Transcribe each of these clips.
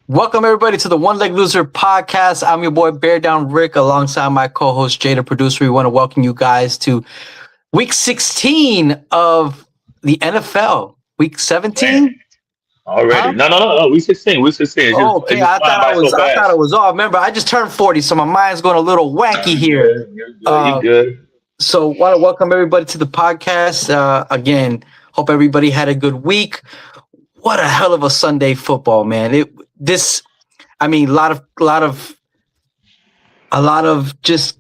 Welcome everybody to the One Leg Loser podcast. I'm your boy Bear Down Rick alongside my co-host Jay, the producer. We want to welcome you guys to week 16 of the NFL. Week 17? Already. Huh? No. We 16. We 16. Oh, okay. It just flying by so I thought fast. it was all. Remember, I just turned 40, so my mind's going a little wacky You here. good. You're good. You good. So want to welcome everybody to the podcast. Again, hope everybody had a good week. What a hell of a Sunday football, man. A lot of just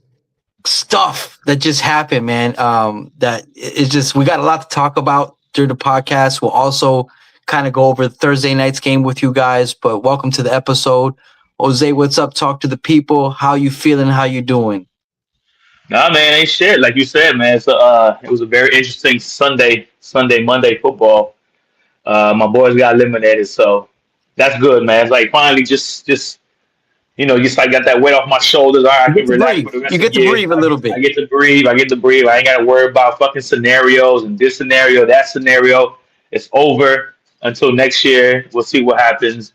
stuff that just happened, man. That it's just, we got a lot to talk about during the podcast. We'll also kind of go over Thursday night's game with you guys, but welcome to the episode. Jose, what's up? Talk to the people. How you feeling? How you doing? Nah, man, ain't shit. Like you said, man. It was a very interesting Monday football. My boys got eliminated, so that's good, man. It's like finally just just like got that weight off my shoulders. All right, I You get can to relax breathe. for the rest You of get the to year. breathe a little bit. I get to breathe. I ain't got to worry about fucking scenarios and this scenario, that scenario. It's over until next year. We'll see what happens.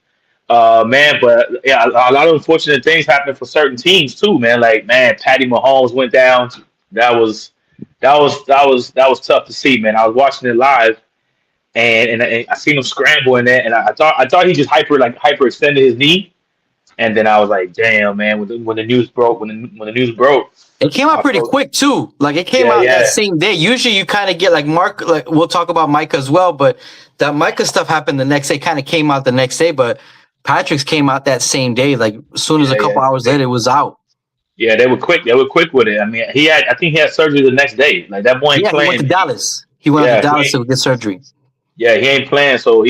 Man, but yeah, a lot of unfortunate things happened for certain teams too, man. Like, man, Patty Mahomes went down. That was that was tough to see, man. I was watching it live, and I seen him scramble in there, and I thought he just hyperextended his knee, and then I was like, damn, man. When the news broke, when the news broke, It came out I pretty felt, quick too. Like it came yeah, out that yeah, same day. Usually you kind of get like Mark, like we'll talk about Micah as well, but that Micah stuff happened the next day, kind of came out the next day, but Patrick's came out that same day. Like as soon as a couple hours later, it was out. yeah. They were quick. They were quick with it. I mean, I think he had surgery the next day. Like that boy ain't Yeah, he went to playing. Dallas. He went out to Yeah, Dallas to get surgery. yeah, he ain't playing. So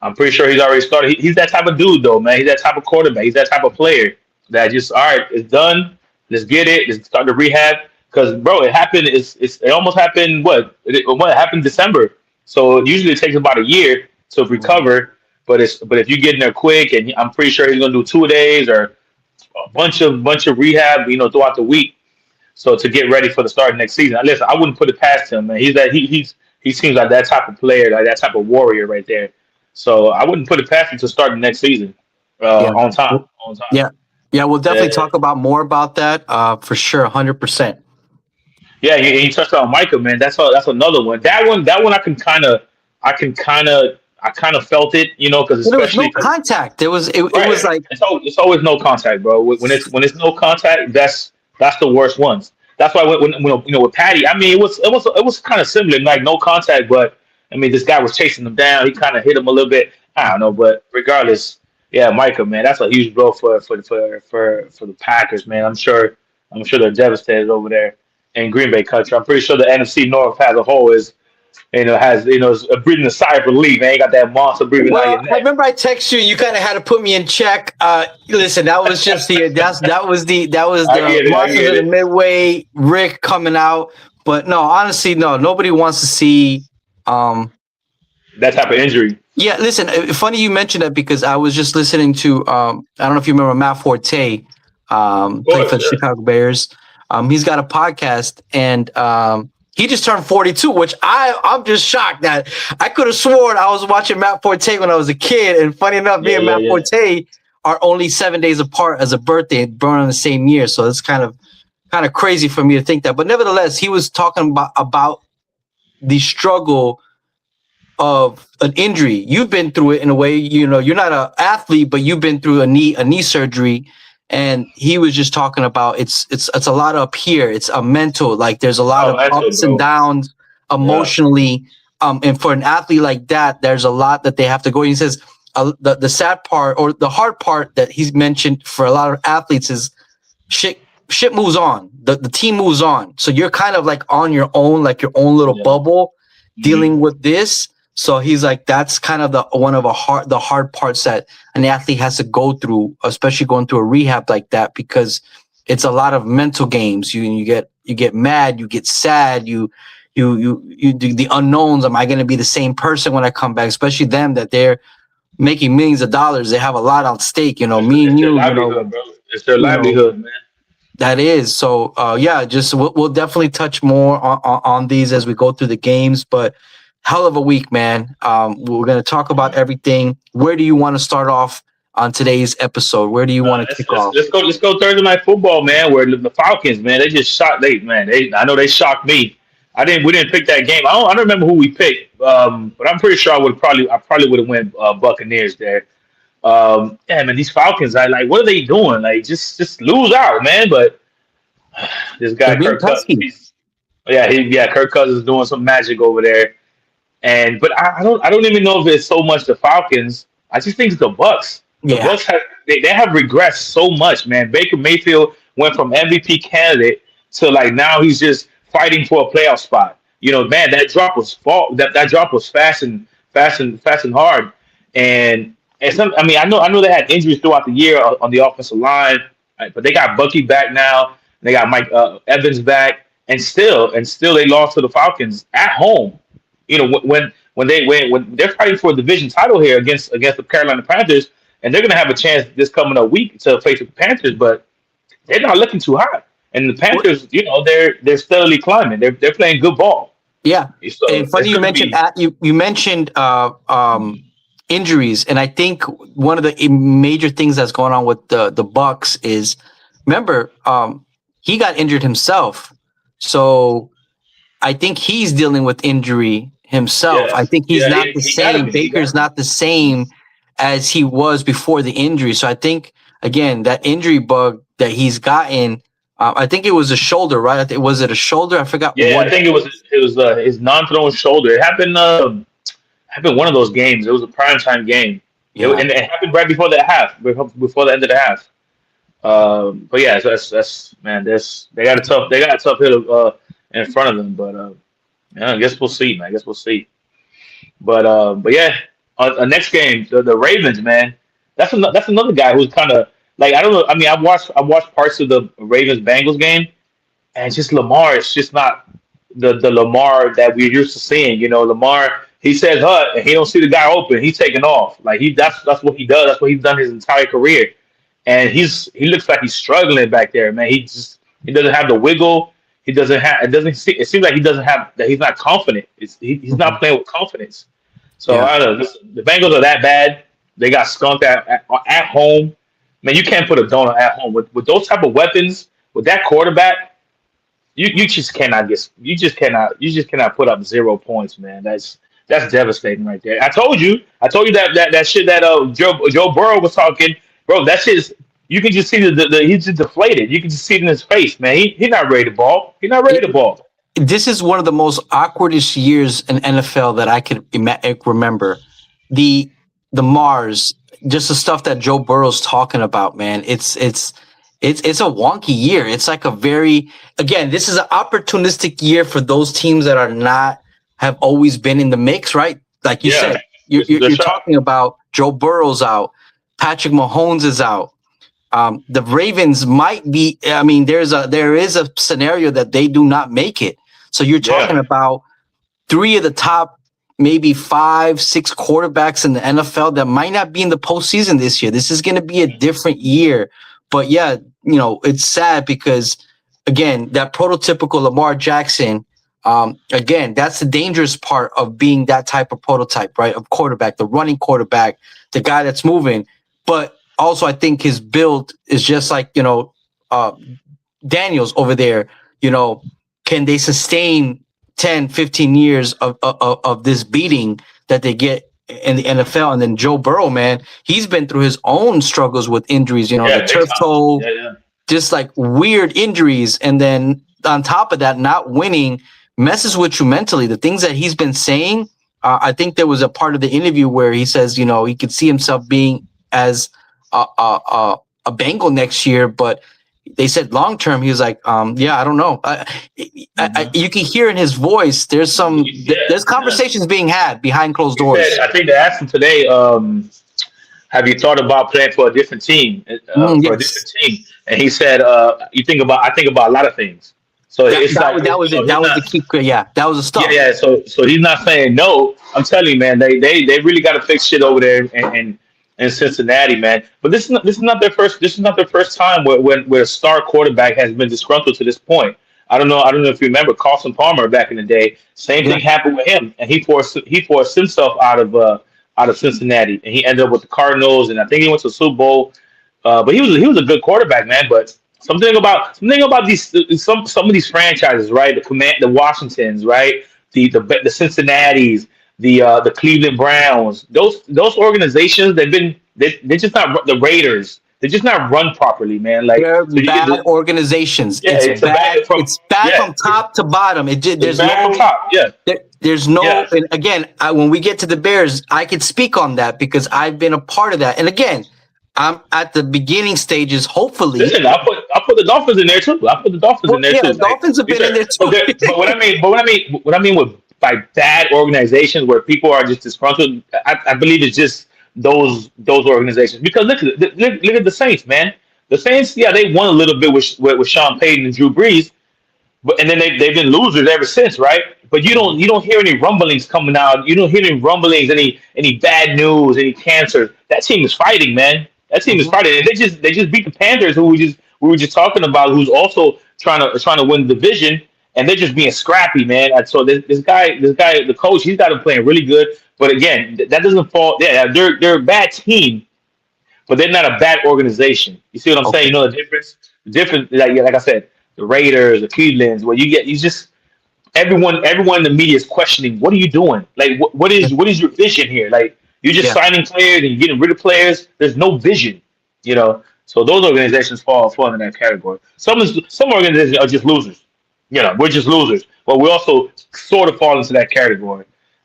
I'm pretty sure he's already started. He's that type of dude, though, man. He's that type of quarterback. He's that type of player that just, all right, it's done. Let's get it. Let's start the rehab. Because, bro, it happened. It almost happened. What happened December? So usually it takes about a year to recover. But if you get in there quick, and I'm pretty sure he's gonna do 2 days or a bunch of rehab, throughout the week. So to get ready for the start of next season. Listen, I wouldn't put it past him, man. He seems like that type of player, like that type of warrior right there. So I wouldn't put it past him to start the next season Yeah. on time. On time. Yeah. Yeah, we'll definitely Yeah, talk about more about that for sure, 100%. yeah. You touched on Micah, man. That's another one. That one, I kind of felt it, because There was no especially because contact. It was right, like, it's always no contact, bro. When it's no contact, that's the worst ones. That's why when with Patty, I mean, it was kind of similar, like no contact, but I mean, this guy was chasing him down. He kind of hit him a little bit. I don't know, but regardless, yeah, Micah, man, that's a huge blow for the Packers, man. I'm sure they're devastated over there in Green Bay country. I'm pretty sure the NFC North as a whole is breathing a sigh of relief. Man, you got that monster breathing down well, your I neck. remember I texted you. You kind of had to put me in check. Listen, that was just that was I the get it. I Monsters get of the it. Midway Rick coming out. But no, honestly, no. Nobody wants to see. That type of injury. Yeah, listen. Funny you mentioned that because I was just listening to. I don't know if you remember Matt Forte, Of played for course, the yeah. Chicago Bears. He's got a podcast and. He just turned 42, which I'm just shocked that I could have sworn I was watching Matt Forte when I was a kid. And funny enough, me Yeah, and yeah, Matt yeah. Forte are only 7 days apart as a birthday, born in the same year. So it's kind of crazy for me to think that. But nevertheless, he was talking about the struggle of an injury. You've been through it in a way, you're not an athlete, but you've been through a knee surgery. And he was just talking about it's a lot up here. It's a mental, like there's a lot Oh, of mental, ups and bro. downs Yeah. emotionally. And for an athlete like that, there's a lot that they have to go. He says the sad part or the hard part that he's mentioned for a lot of athletes is shit moves on. The team moves on. So you're kind of like on your own, like your own little Yeah. bubble Mhm. dealing with this. So he's like, that's kind of the hard parts that an athlete has to go through, especially going through a rehab like that, because it's a lot of mental games. You get mad, you get sad, you do the unknowns. Am I going to be the same person when I come back? Especially them that they're making millions of dollars. They have a lot on stake. Me and It's their you. livelihood, bro. It's their you know, livelihood, man. that is so. Yeah, just we'll definitely touch more on these as we go through the games, but. Hell of a week, man. We're going to talk about everything. Where do you want to start off on today's episode? Where do you want to kick off? Let's go Thursday night football, man. Where the Falcons, man, they just shocked. I know they shocked me. We didn't pick that game. I don't remember who we picked, but I'm pretty sure I probably would have went Buccaneers there. Yeah, man, these Falcons, what are they doing? Like, just lose out, man. But this guy Kirk Cousins, Kirk Cousins is doing some magic over there. But I don't even know if it's so much the Falcons. I just think it's the Bucs. The Bucs have regressed so much, man. Baker Mayfield went from MVP candidate to now he's just fighting for a playoff spot. Man, that drop was that drop was fast and hard. And I know they had injuries throughout the year on the offensive line, but they got Bucky back now. They got Mike Evans back, and still they lost to the Falcons at home. When they're fighting for a division title here against the Carolina Panthers, and they're going to have a chance this coming up week to face the Panthers, but they're not looking too hot. And the Panthers, they're steadily climbing. They're playing good ball. Yeah, so and funny you mentioned you mentioned injuries, and I think one of the major things that's going on with the Bucs is, remember, he got injured himself, so I think he's dealing with injury himself. I think he's not the same. Baker's not the same as he was before the injury. So I think, again, that injury bug that he's gotten, I think it was a shoulder, right? Was it a shoulder? I forgot. Yeah, I think it was his non-throwing shoulder. It happened one of those games. It was a primetime game. Yeah. And it happened right before the half, before the end of the half. But yeah, so that's man. They got a tough hill in front of them. But I guess we'll see, man. But yeah, next game, the Ravens, man. That's another guy who's kind of I don't know. I mean, I watched parts of the Ravens Bengals game, and it's just Lamar. It's just not the Lamar that we're used to seeing. Lamar. He says hut, and he don't see the guy open. He's taking off. That's what he does. That's what he's done his entire career. And he looks like he's struggling back there, man. He doesn't have the wiggle. He doesn't have. It seems like he doesn't have that. He's not confident. He's not playing with confidence. So I don't know. The Bengals are that bad. They got skunked at home. Man, you can't put a donut at home with those type of weapons. With that quarterback, you just cannot put up 0 points, man. That's devastating right there. I told you that shit that Joe Burrow was talking, bro. That shit is. You can just see he's just deflated. You can just see it in his face, man. He's not ready to ball. He's not ready to ball. This is one of the most awkwardest years in NFL that I could remember. The Mars, just the stuff that Joe Burrow's talking about, man. It's a wonky year. It's like this is an opportunistic year for those teams that have always been in the mix, right? Like you said, you're talking about Joe Burrow's out, Patrick Mahomes is out. The Ravens might be. I mean, there is a scenario that they do not make it. So you're talking about 3 of the top, maybe 5, 6 quarterbacks in the NFL that might not be in the postseason this year. This is going to be a different year. But yeah, it's sad because, again, that prototypical Lamar Jackson. Again, that's the dangerous part of being that type of prototype, right? Of quarterback, the running quarterback, the guy that's moving. But also, I think his build is just like, Daniels over there, can they sustain 10, 15 years of this beating that they get in the NFL? And then Joe Burrow, man, he's been through his own struggles with injuries, the turf toe, just like weird injuries. And then on top of that, not winning messes with you mentally. The things that he's been saying, I think there was a part of the interview where he says, he could see himself being as a Bengal next year, but they said long term. He was like, I don't know. You can hear in his voice. There's conversations being had behind closed doors. I think they asked him today, have you thought about playing for a different team? For a different team, and he said, I think about a lot of things. So that was the key. Yeah, that was the stuff. Yeah. So he's not saying no. I'm telling you, man. They really got to fix shit over there and in Cincinnati, man. But this is not their first. This is not their first time where a star quarterback has been disgruntled to this point. I don't know if you remember Carson Palmer back in the day. Same thing happened with him, and he forced himself out of out of Cincinnati, and he ended up with the Cardinals, and I think he went to the Super Bowl. But he was a good quarterback, man. But something about these some of these franchises, right? The Washingtons, right? The Cincinnati's, the Cleveland Browns. Those organizations they're just not the Raiders. They're just not run properly, man. Like They're so you bad get organizations. yeah, It's bad. It's bad yeah, from top to bottom. it's There's bad from no. top. Yeah, There's no. yeah. And again, when we get to the Bears, I could speak on that because I've been a part of that. And again, I'm at the beginning stages. Hopefully, Listen, I put the Dolphins in there too. I put the Dolphins in there yeah, too. the Dolphins have been in there But, too. but what I mean with by bad organizations where people are just disgruntled, I believe it's just those organizations. Because look at the Saints, man. The Saints, yeah, they won a little bit with Sean Payton and Drew Brees, but and then they've been losers ever since, right? But you don't hear any rumblings coming out. You don't hear any rumblings, any bad news, any cancer. That team is fighting, man. That team is Mhm. fighting. And they just beat the Panthers, who we were just talking about, who's also trying to win the division, and they're just being scrappy, man. And so this guy, the coach, he's got them playing really good. But again, that doesn't fall. Yeah, they're a bad team, but they're not a bad organization. You see what I'm saying? Okay. You know the difference. The difference, like I said, the Raiders, the Clevelands, where you just everyone in the media is questioning, what are you doing? Like, what is your vision here? Like, you're just Yeah. signing players and you're getting rid of players. There's no vision, you know. So those organizations fall in that category. Some organizations are just losers. You know, we're just losers, but we also sort of fall into that category.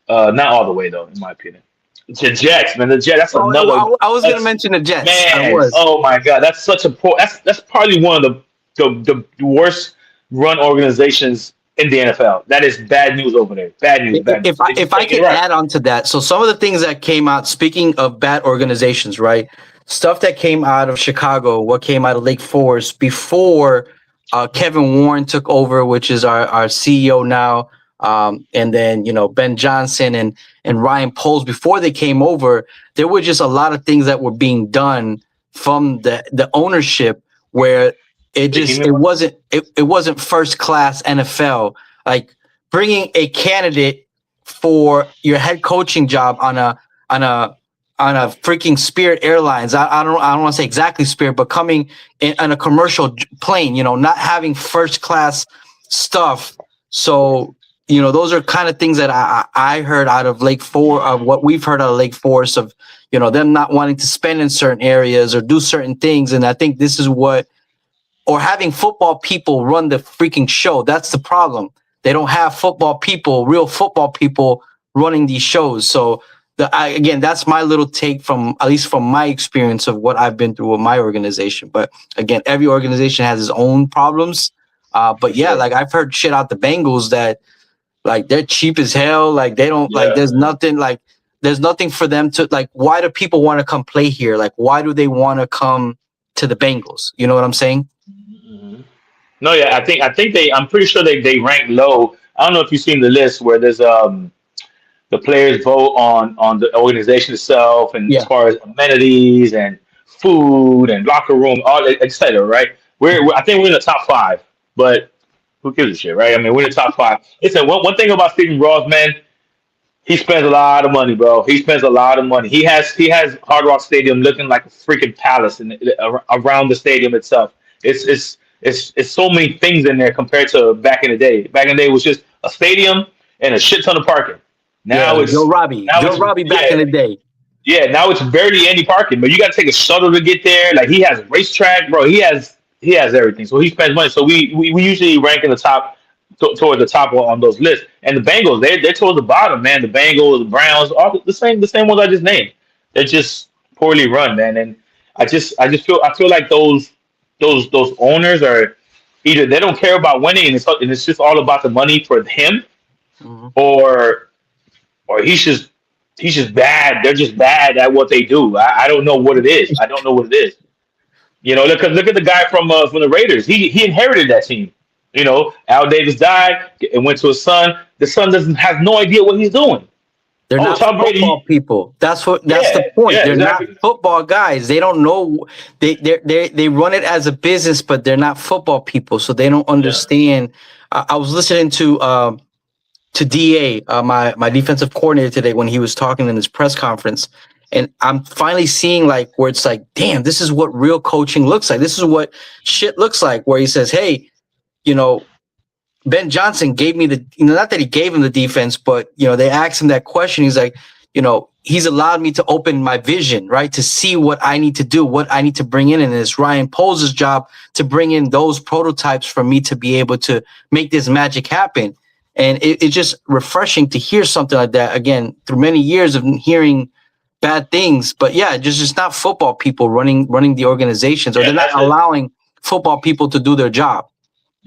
Not all the way though, in my opinion. The Jets, man, the Jets. That's Oh, another. I was going to That's mention the Jets. I man. was. Oh my God, that's such a poor. That's probably one of the worst run organizations in the NFL. That is bad news over there. Bad news. Bad news. If I could add on to that, so some of the things that came out, speaking of bad organizations, right? Stuff that came out of Chicago, what came out of Lake Forest before Kevin Warren took over, which is our CEO now, and then Ben Johnson and Ryan Poles before they came over, there were just a lot of things that were being done from the ownership where it wasn't first class NFL. Like bringing a candidate for your head coaching job on a freaking Spirit Airlines. I don't want to say exactly Spirit, but coming on a commercial plane, not having first class stuff. So, those are kind of things that I heard out of Lake Forest, of what we've heard out of Lake Forest, of, them not wanting to spend in certain areas or do certain things. And I think this is or having football people run the freaking show. That's the problem. They don't have real football people running these shows. So again, that's my little take at least from my experience of what I've been through with my organization. But again, every organization has its own problems. But yeah, like I've heard shit out the Bengals that like they're cheap as hell. Like they don't there's nothing for them to like. Why do people want to come play here? Like why do they want to come to the Bengals? You know what I'm saying? Mhm. No, yeah, I'm pretty sure they rank low. I don't know if you've seen the list where there's the players vote on the organization itself, and as far as amenities and food and locker room, all etc. Right? I think we're in the top 5, but who gives a shit, right? I mean, we're in the top 5. Listen, one thing about Stephen Ross, man, he spends a lot of money, bro. He spends a lot of money. He has Hard Rock Stadium looking like a freaking palace around the stadium itself. It's so many things in there compared to back in the day. Back in the day, it was just a stadium and a shit ton of parking. Now it's Joe Robbie back in the day. Yeah, now it's barely any parking, but you got to take a shuttle to get there. Like he has a racetrack, bro. He has everything. So he spends money. So we usually rank in the top toward the top on those lists. And the Bengals, they're towards the bottom, man. The Bengals, the Browns, all the same ones I just named. They're just poorly run, man. And I feel like those owners are either they don't care about winning and it's just all about the money for him, or he's just bad. They're just bad at what they do. I don't know what it is. I don't know what it is. Look at the guy from the Raiders. He inherited that team. Al Davis died and went to his son. The son has no idea what he's doing. They're not football people. That's the point. They're exactly. Not football guys. They don't know. They run it as a business, but they're not football people, so they don't understand. I was listening to to Da, my defensive coordinator today when he was talking in his press conference, and I'm finally seeing like where it's like, damn, this is what real coaching looks like. This is what shit looks like. Where he says, hey, you know, Ben Johnson gave me the, not that he gave him the defense, but, they asked him that question. He's like, he's allowed me to open my vision, right? To see what I need to do, what I need to bring in. And it's Ryan Poles' job to bring in those prototypes for me to be able to make this magic happen. And it's just refreshing to hear something like that again, through many years of hearing bad things. But yeah, just not football people running the organizations, or they're not allowing football people to do their job.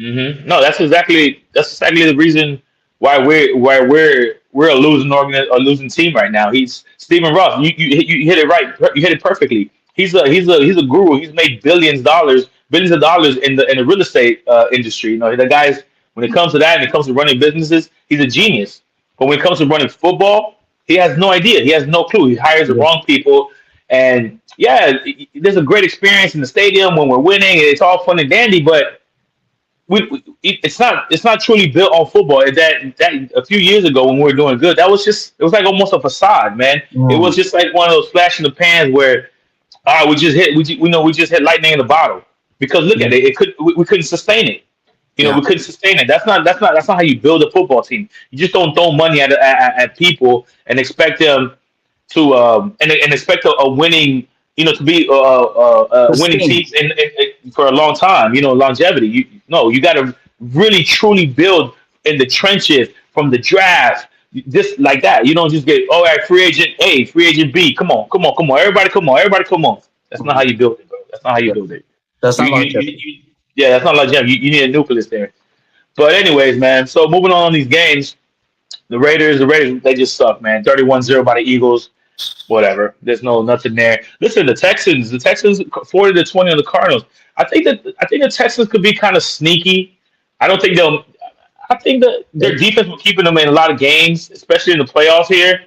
Mm-hmm. No, that's exactly the reason why we're a losing team right now. He's Stephen Ross. You hit it right. You hit it perfectly. He's a guru. He's made billions of dollars in the real estate industry. The guys, when it comes to that and it comes to running businesses, he's a genius. But when it comes to running football, he has no idea. He has no clue. He hires the wrong people. And yeah, there's a great experience in the stadium when we're winning. It's all fun and dandy, but it's not truly built on football. That a few years ago when we were doing good, it was like almost a facade, man. It was just like one of those flash in the pans where we just hit lightning in the bottle, because look at it, we couldn't sustain it. We couldn't sustain it. That's not how you build a football team. You just don't throw money at people and expect them to and expect a winning, to be winning teams for a long time. Longevity. You got to really truly build in the trenches from the draft, just like that. You don't just get free agent A, free agent B. Come on, everybody, come on. That's not how you build it, bro. That's not how you build it. That's not longevity. Yeah, that's not longevity. You need a nucleus there. But anyways, man. So moving on these games, the Raiders, they just suck, man. 31-0 by the Eagles. Whatever. There's nothing there. Listen, the Texans 40-20 on the Cardinals. I think the Texans could be kind of sneaky. I think that their defense will keep them in a lot of games, especially in the playoffs here.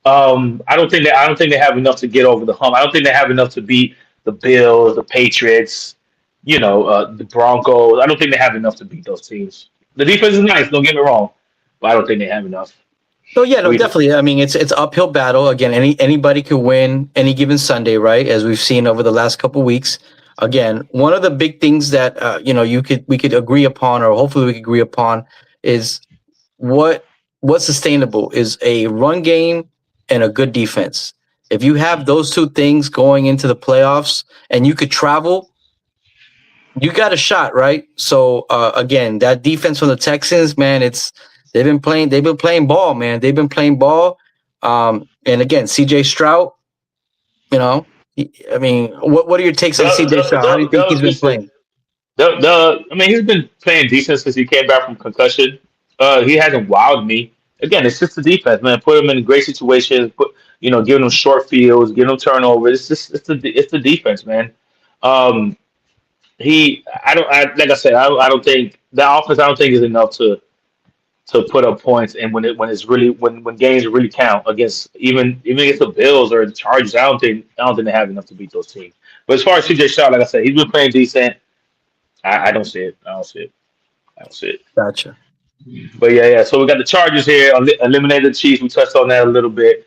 I don't think they have enough to get over the hump. I don't think they have enough to beat the Bills, the Patriots, the Broncos. I don't think they have enough to beat those teams. The defense is nice, don't get me wrong, but I don't think they have enough. So yeah, no, definitely. I mean, it's uphill battle. Again, anybody could win any given Sunday, right? As we've seen over the last couple of weeks. Again, one of the big things that we could agree upon, or hopefully we could agree upon, is what's sustainable is a run game and a good defense. If you have those two things going into the playoffs and you could travel, you got a shot, right? So again, that defense from the Texans, man, they've been playing ball, man. They've been playing ball. And again, CJ Stroud, I mean, what are your takes on CJ Stroud? How do you think he's been playing? He's been playing decent since he came back from concussion. He hasn't wowed me. Again, it's just the defense, man. Put him in great situations. Giving him short fields, giving him turnovers. It's the defense, man. I don't think the offense. I don't think is enough to put up points, and when games really count against even against the Bills or the Chargers, I don't think they have enough to beat those teams. But as far as CJ Stroud, like I said, he's been playing decent. I don't see it. Gotcha. But yeah. So we got the Chargers here, eliminated the Chiefs. We touched on that a little bit.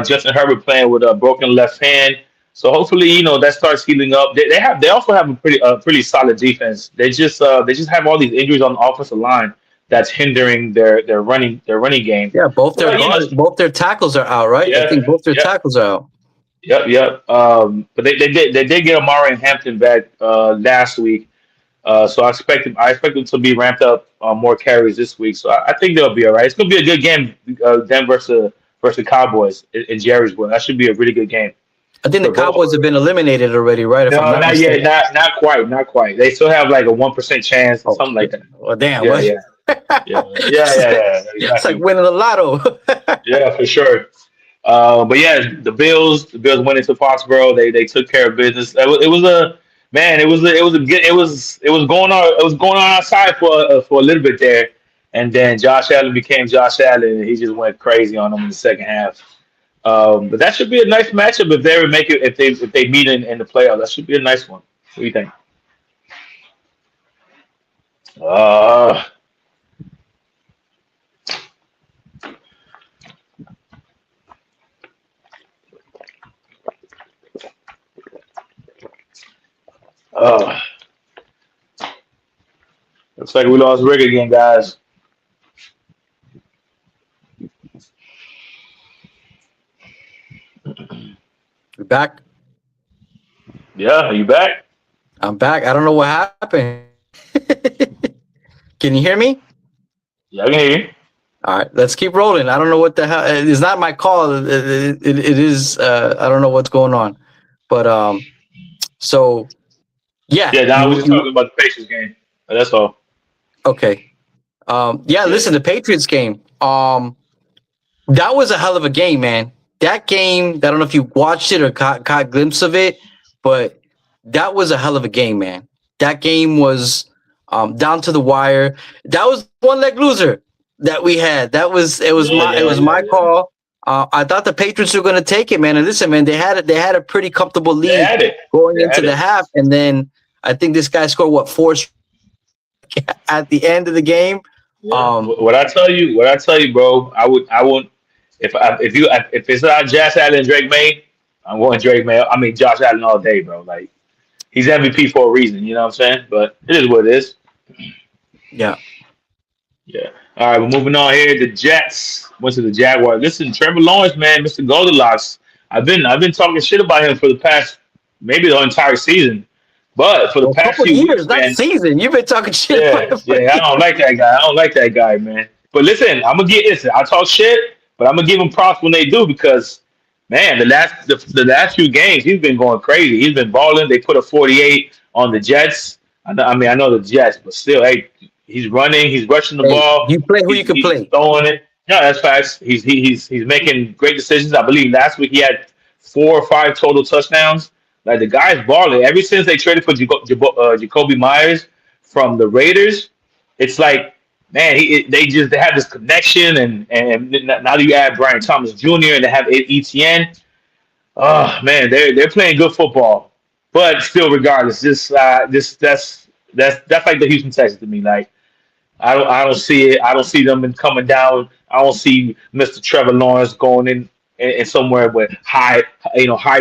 Justin Herbert playing with a broken left hand. So hopefully, that starts healing up. They also have a pretty solid defense. They just have all these injuries on the offensive line that's hindering their running game. Yeah, both their tackles are out, right? Yeah, I think both their tackles are out. Yep. But they did get Amari and Hampton back last week. So I expect them to be ramped up on more carries this week. So I think they'll be all right. It's gonna be a good game, them versus Cowboys in Jerrysville. That should be a really good game. I think the Cowboys have been eliminated already, right? No, not yet. Not quite. They still have like a 1% chance, or something like that. Well, damn. Yeah. Yeah. Exactly. It's like winning the lotto. Yeah, for sure. But yeah, the Bills went into Foxborough. They took care of business. It was going on outside for a little bit there, and then Josh Allen became Josh Allen, and he just went crazy on them in the second half. But that should be a nice matchup if they ever make it. If they meet in the playoffs, that should be a nice one. What do you think? Looks like we lost Rick again, guys. You back? Yeah, are you back? I'm back. I don't know what happened. Can you hear me? Yeah, I can hear you. All right, let's keep rolling. I don't know what the hell. It's not my call. It is. I don't know what's going on, but so yeah. Yeah, now we're just talking about the Patriots game. That's all. Okay. Yeah. Listen, the Patriots game. That was a hell of a game, man. That game. I don't know if you watched it or caught a glimpse of it, but that was a hell of a game, man. That game was down to the wire. That was one leg loser that we had. It was my call. I thought the Patriots were going to take it, man. And listen, man, they had a pretty comfortable lead going into the half, and then I think this guy scored 4 at the end of the game. Yeah. What I tell you, bro, I won't. If it's not Josh Allen and Drake May, I'm going Drake May. I mean Josh Allen all day, bro. Like he's MVP for a reason, you know what I'm saying? But it is what it is. Yeah. Yeah. All right, we're moving on here. The Jets went to the Jaguars. Listen, Trevor Lawrence, man, Mr. Goldilocks. I've been talking shit about him for the past maybe the entire season. But for the past few years, weeks, man, season, you've been talking shit. Yeah, I don't like that guy. Man. But listen, I talk shit, but I'm gonna give him props when they do because, man, the last few games he's been going crazy. He's been balling. They put a 48 on the Jets. I know the Jets, but still, hey, he's running, he's rushing the ball. You play who you can play. He's throwing it. Yeah, that's facts. He's making great decisions. I believe last week he had 4 or 5 total touchdowns. Like the guy's balling. Ever since they traded for Jacoby Myers from the Raiders, it's like, man, they have this connection, and now you add Brian Thomas Jr. and they have Etienne. Oh man, they're playing good football. But still, regardless, that's like the Houston Texans to me. Like I don't see it. I don't see them coming down. I don't see Mr. Trevor Lawrence going in somewhere with high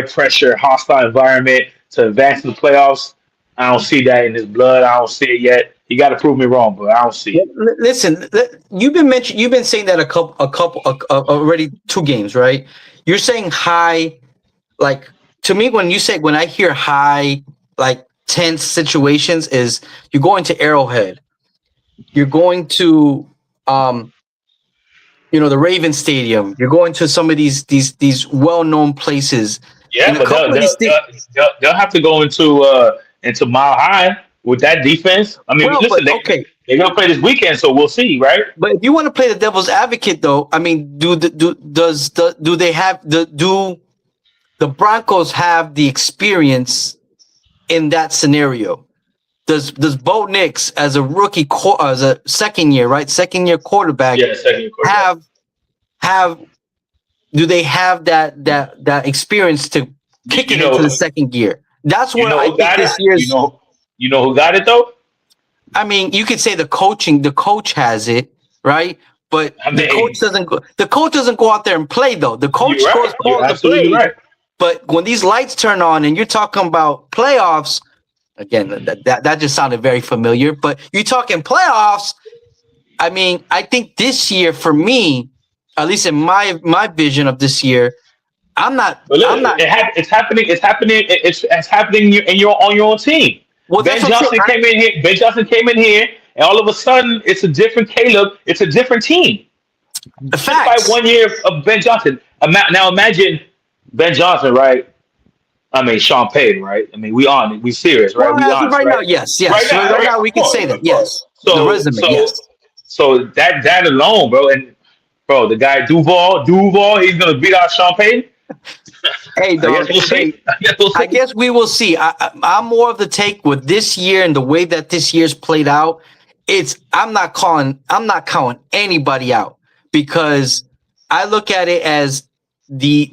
pressure, hostile environment to advance to the playoffs. I don't see that in his blood. I don't see it yet. You got to prove me wrong, but I don't see it. Listen, you've been saying that a couple already 2 games, right? You're saying high, like to me when I hear high, like tense situations, is you're going to Arrowhead, you're going to the Raven Stadium. You're going to some of these well-known places. Yeah, but they'll have to go into Mile High with that defense. I mean, they're gonna play this weekend, so we'll see, right? But if you want to play the devil's advocate, though, I mean, do the Broncos have the experience in that scenario? Does Bo Nix, as a rookie, as a second year quarterback, do they have that experience to kick it into the second gear? That's what I think this year's. You know who got it though? I mean, you could say the coach has it, right? But the coach doesn't go out there and play though. The coach calls the play. Right. But when these lights turn on and you're talking about playoffs, again, that just sounded very familiar. But you're talking playoffs. I mean, I think this year for me, at least in my vision of this year, It's happening. It's happening on your own team. Well, Ben Johnson came in here, and all of a sudden, it's a different Caleb. It's a different team. Just by 1 year of Ben Johnson. Now imagine Ben Johnson, right? I mean Sean Payton, right? I mean we serious, right? Well, now, yes. Right now we can say that, yes. So the resume, yes. So that alone, bro, and bro, the guy Duval, he's gonna beat out Sean Payton. Hey, dog. I guess we will see. I'm more of the take with this year and the way that this year's played out. I'm not calling anybody out because I look at it as the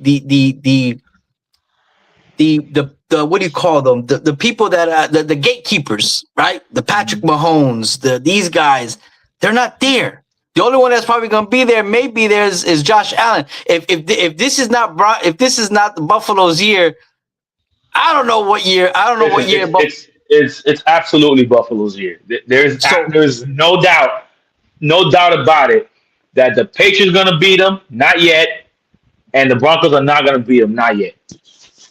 what do you call them? The people that the gatekeepers, right? The Patrick Mahomes, these guys, they're not there. The only one that's probably going to be there, maybe is Josh Allen. If this is not the Buffalo's year, I don't know what year. it's absolutely Buffalo's year. So There's no doubt about it that the Patriots gonna beat them, not yet, and the Broncos are not gonna beat them, not yet.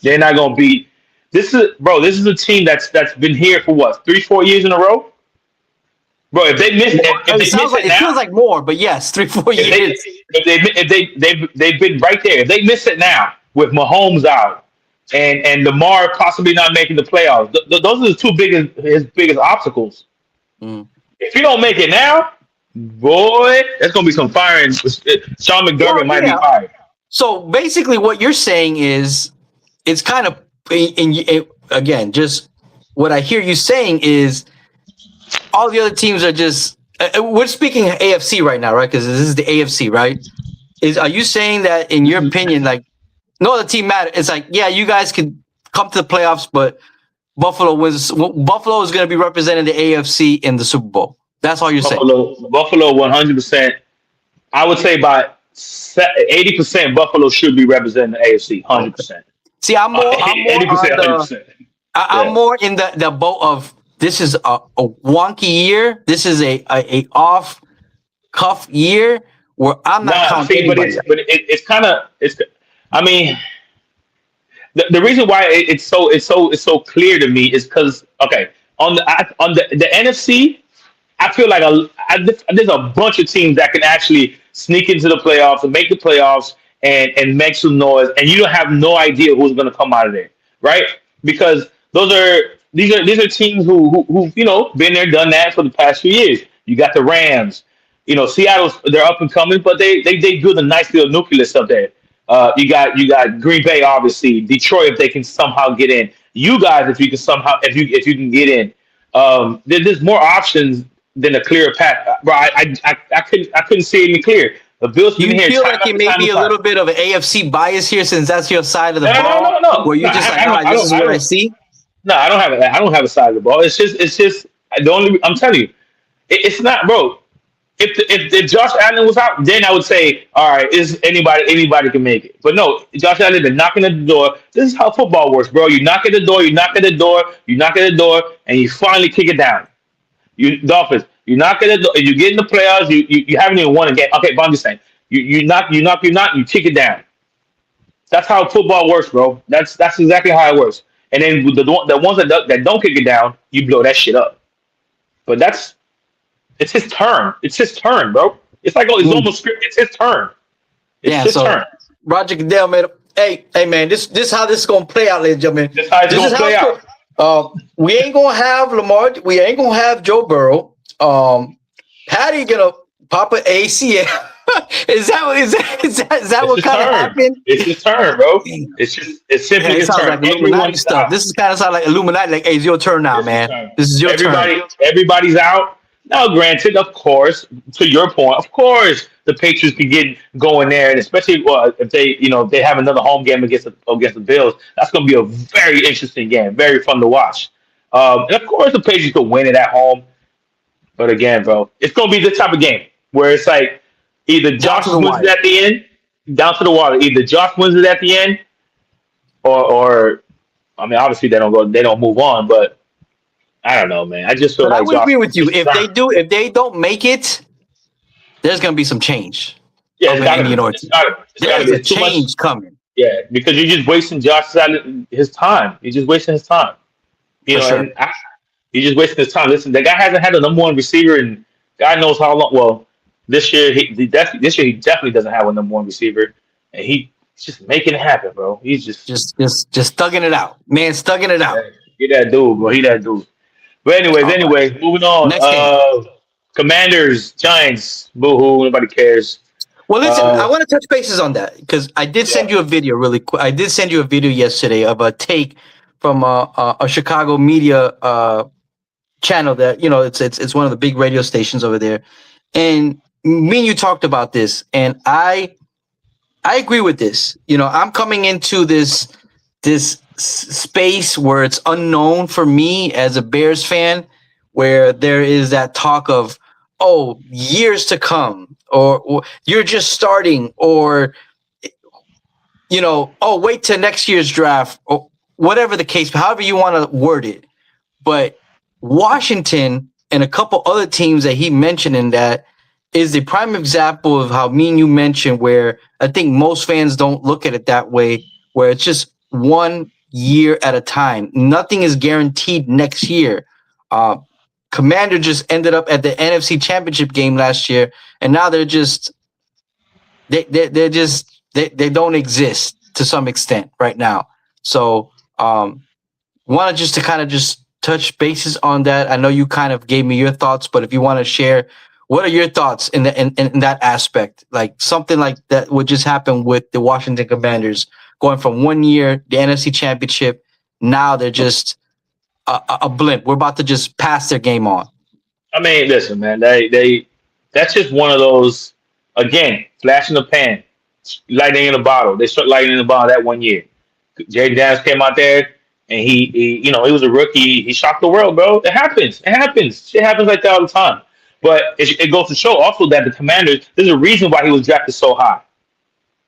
They're not gonna beat. This is a team that's been here for what 3-4 years in a row, bro. If they miss if it they sounds miss like it it feels now, like more, but yes, 3-4 if years. they've been right there. If they miss it now with Mahomes out and Lamar possibly not making the playoffs, those are the two his biggest obstacles. Mm. If you don't make it now, boy, that's gonna be some firing. Sean Well, McDermott might be yeah. fired. So basically, what you're saying is it's kind of, again, just what I hear you saying is all the other teams are just. We're speaking AFC right now, right? Because this is the AFC, right? Are you saying that, in your opinion, like no other team matters? It's like, yeah, you guys could come to the playoffs, but Buffalo is going to be representing the AFC in the Super Bowl. That's all you're saying. Buffalo, 100%. I would say by 80%, Buffalo should be representing the AFC. 100%. See, I'm more 80%. I'm more in the boat of this is a wonky year. This is a off cuff year where I'm not counting anybody. It's kind of I mean, the reason why it's so clear to me is because on the NFC, I feel like there's a bunch of teams that can actually sneak into the playoffs and make the playoffs and make some noise, and you don't have no idea who's going to come out of there, right? Because these are teams who been there, done that for the past few years. You got the Rams, Seattle's they're up and coming, but they do the nice little nucleus up there. You got Green Bay, obviously, Detroit if they can somehow get in. You guys, if you can get in, there's more options than a clear path, bro. I couldn't see it any clear. The Bills. You feel like it may be a little bit of an AFC bias here, since that's your side of the ball. No. Where you're just like, this is what I see. No, I don't have a side of the ball. It's just the only. I'm telling you, it's not, bro. If Josh Allen was out, then I would say, all right, is anybody can make it. But no, Josh Allen, they're knocking at the door. This is how football works, bro. You knock at the door, and you finally kick it down. You Dolphins, you knock at the door, you get in the playoffs, you haven't even won a game. Okay, but I'm just saying, you knock, you kick it down. That's how football works, bro. That's exactly how it works. And then the ones that don't kick it down, you blow that shit up. But it's his turn. It's his turn, bro. It's like it's almost scripted. It's his turn. It's his turn. Roger Goodell made hey man, this how this is gonna play out, ladies and gentlemen. This how it's gonna play out. We ain't gonna have Lamar. We ain't gonna have Joe Burrow. Patty gonna pop an ACL. Is that what kind of happened? It's his turn, bro. It's simply his turn. Like Illuminati stuff. This is kind of sound like Illuminati. Like, hey, it's your turn now, man. This is your turn. Everybody's out. Now, granted, of course, to your point, of course, the Patriots can get going there, and especially if they have another home game against the Bills, that's going to be a very interesting game, very fun to watch. And of course, the Patriots will win it at home. But again, bro, it's going to be this type of game where it's like either Josh wins it at the end, down to the wire. Either Josh wins it at the end, or I mean, obviously they don't move on, but. I don't know, man. I just feel like I would agree with you. If they don't make it, there's gonna be some change. Yeah, it's gotta be a change coming. Yeah, because you're just wasting his time. You're just wasting his time. You're just wasting his time. Listen, the guy hasn't had a number one receiver in God knows how long. Well, this year he definitely doesn't have a number one receiver, and he's just making it happen, bro. He's just thugging it out, man. Thugging it out. He that dude, bro. He that dude. But anyways, moving on. Commanders, Giants, boo-hoo, nobody cares. Well, listen, I want to touch bases on that because I did send you a video really quick. I did send you a video yesterday of a take from a Chicago media channel that, it's one of the big radio stations over there. And me and you talked about this, and I agree with this. I'm coming into this space where it's unknown for me as a Bears fan, where there is that talk of, years to come, or you're just starting, or, wait till next year's draft, or whatever the case, however you want to word it. But Washington and a couple other teams that he mentioned in that is the prime example of how me and you mentioned, where I think most fans don't look at it that way, where it's just 1 year at a time. Nothing is guaranteed next year. Commander just ended up at the NFC Championship game last year, and now they're just they don't exist to some extent right now. So wanted just to kind of just touch bases on that. I know you kind of gave me your thoughts, but if you want to share, what are your thoughts in that aspect? Like something like that would just happen with the Washington Commanders going from 1 year, the NFC Championship, now they're just a blimp. We're about to just pass their game on. I mean, listen, man, they that's just one of those, again, flash in the pan, lightning in a bottle. They struck lightning in the bottle that 1 year. Jaden Daniels came out there and he he was a rookie. He shocked the world, bro. It happens. It happens. Shit happens like that all the time. But it goes to show also that the Commanders, there's a reason why he was drafted so high.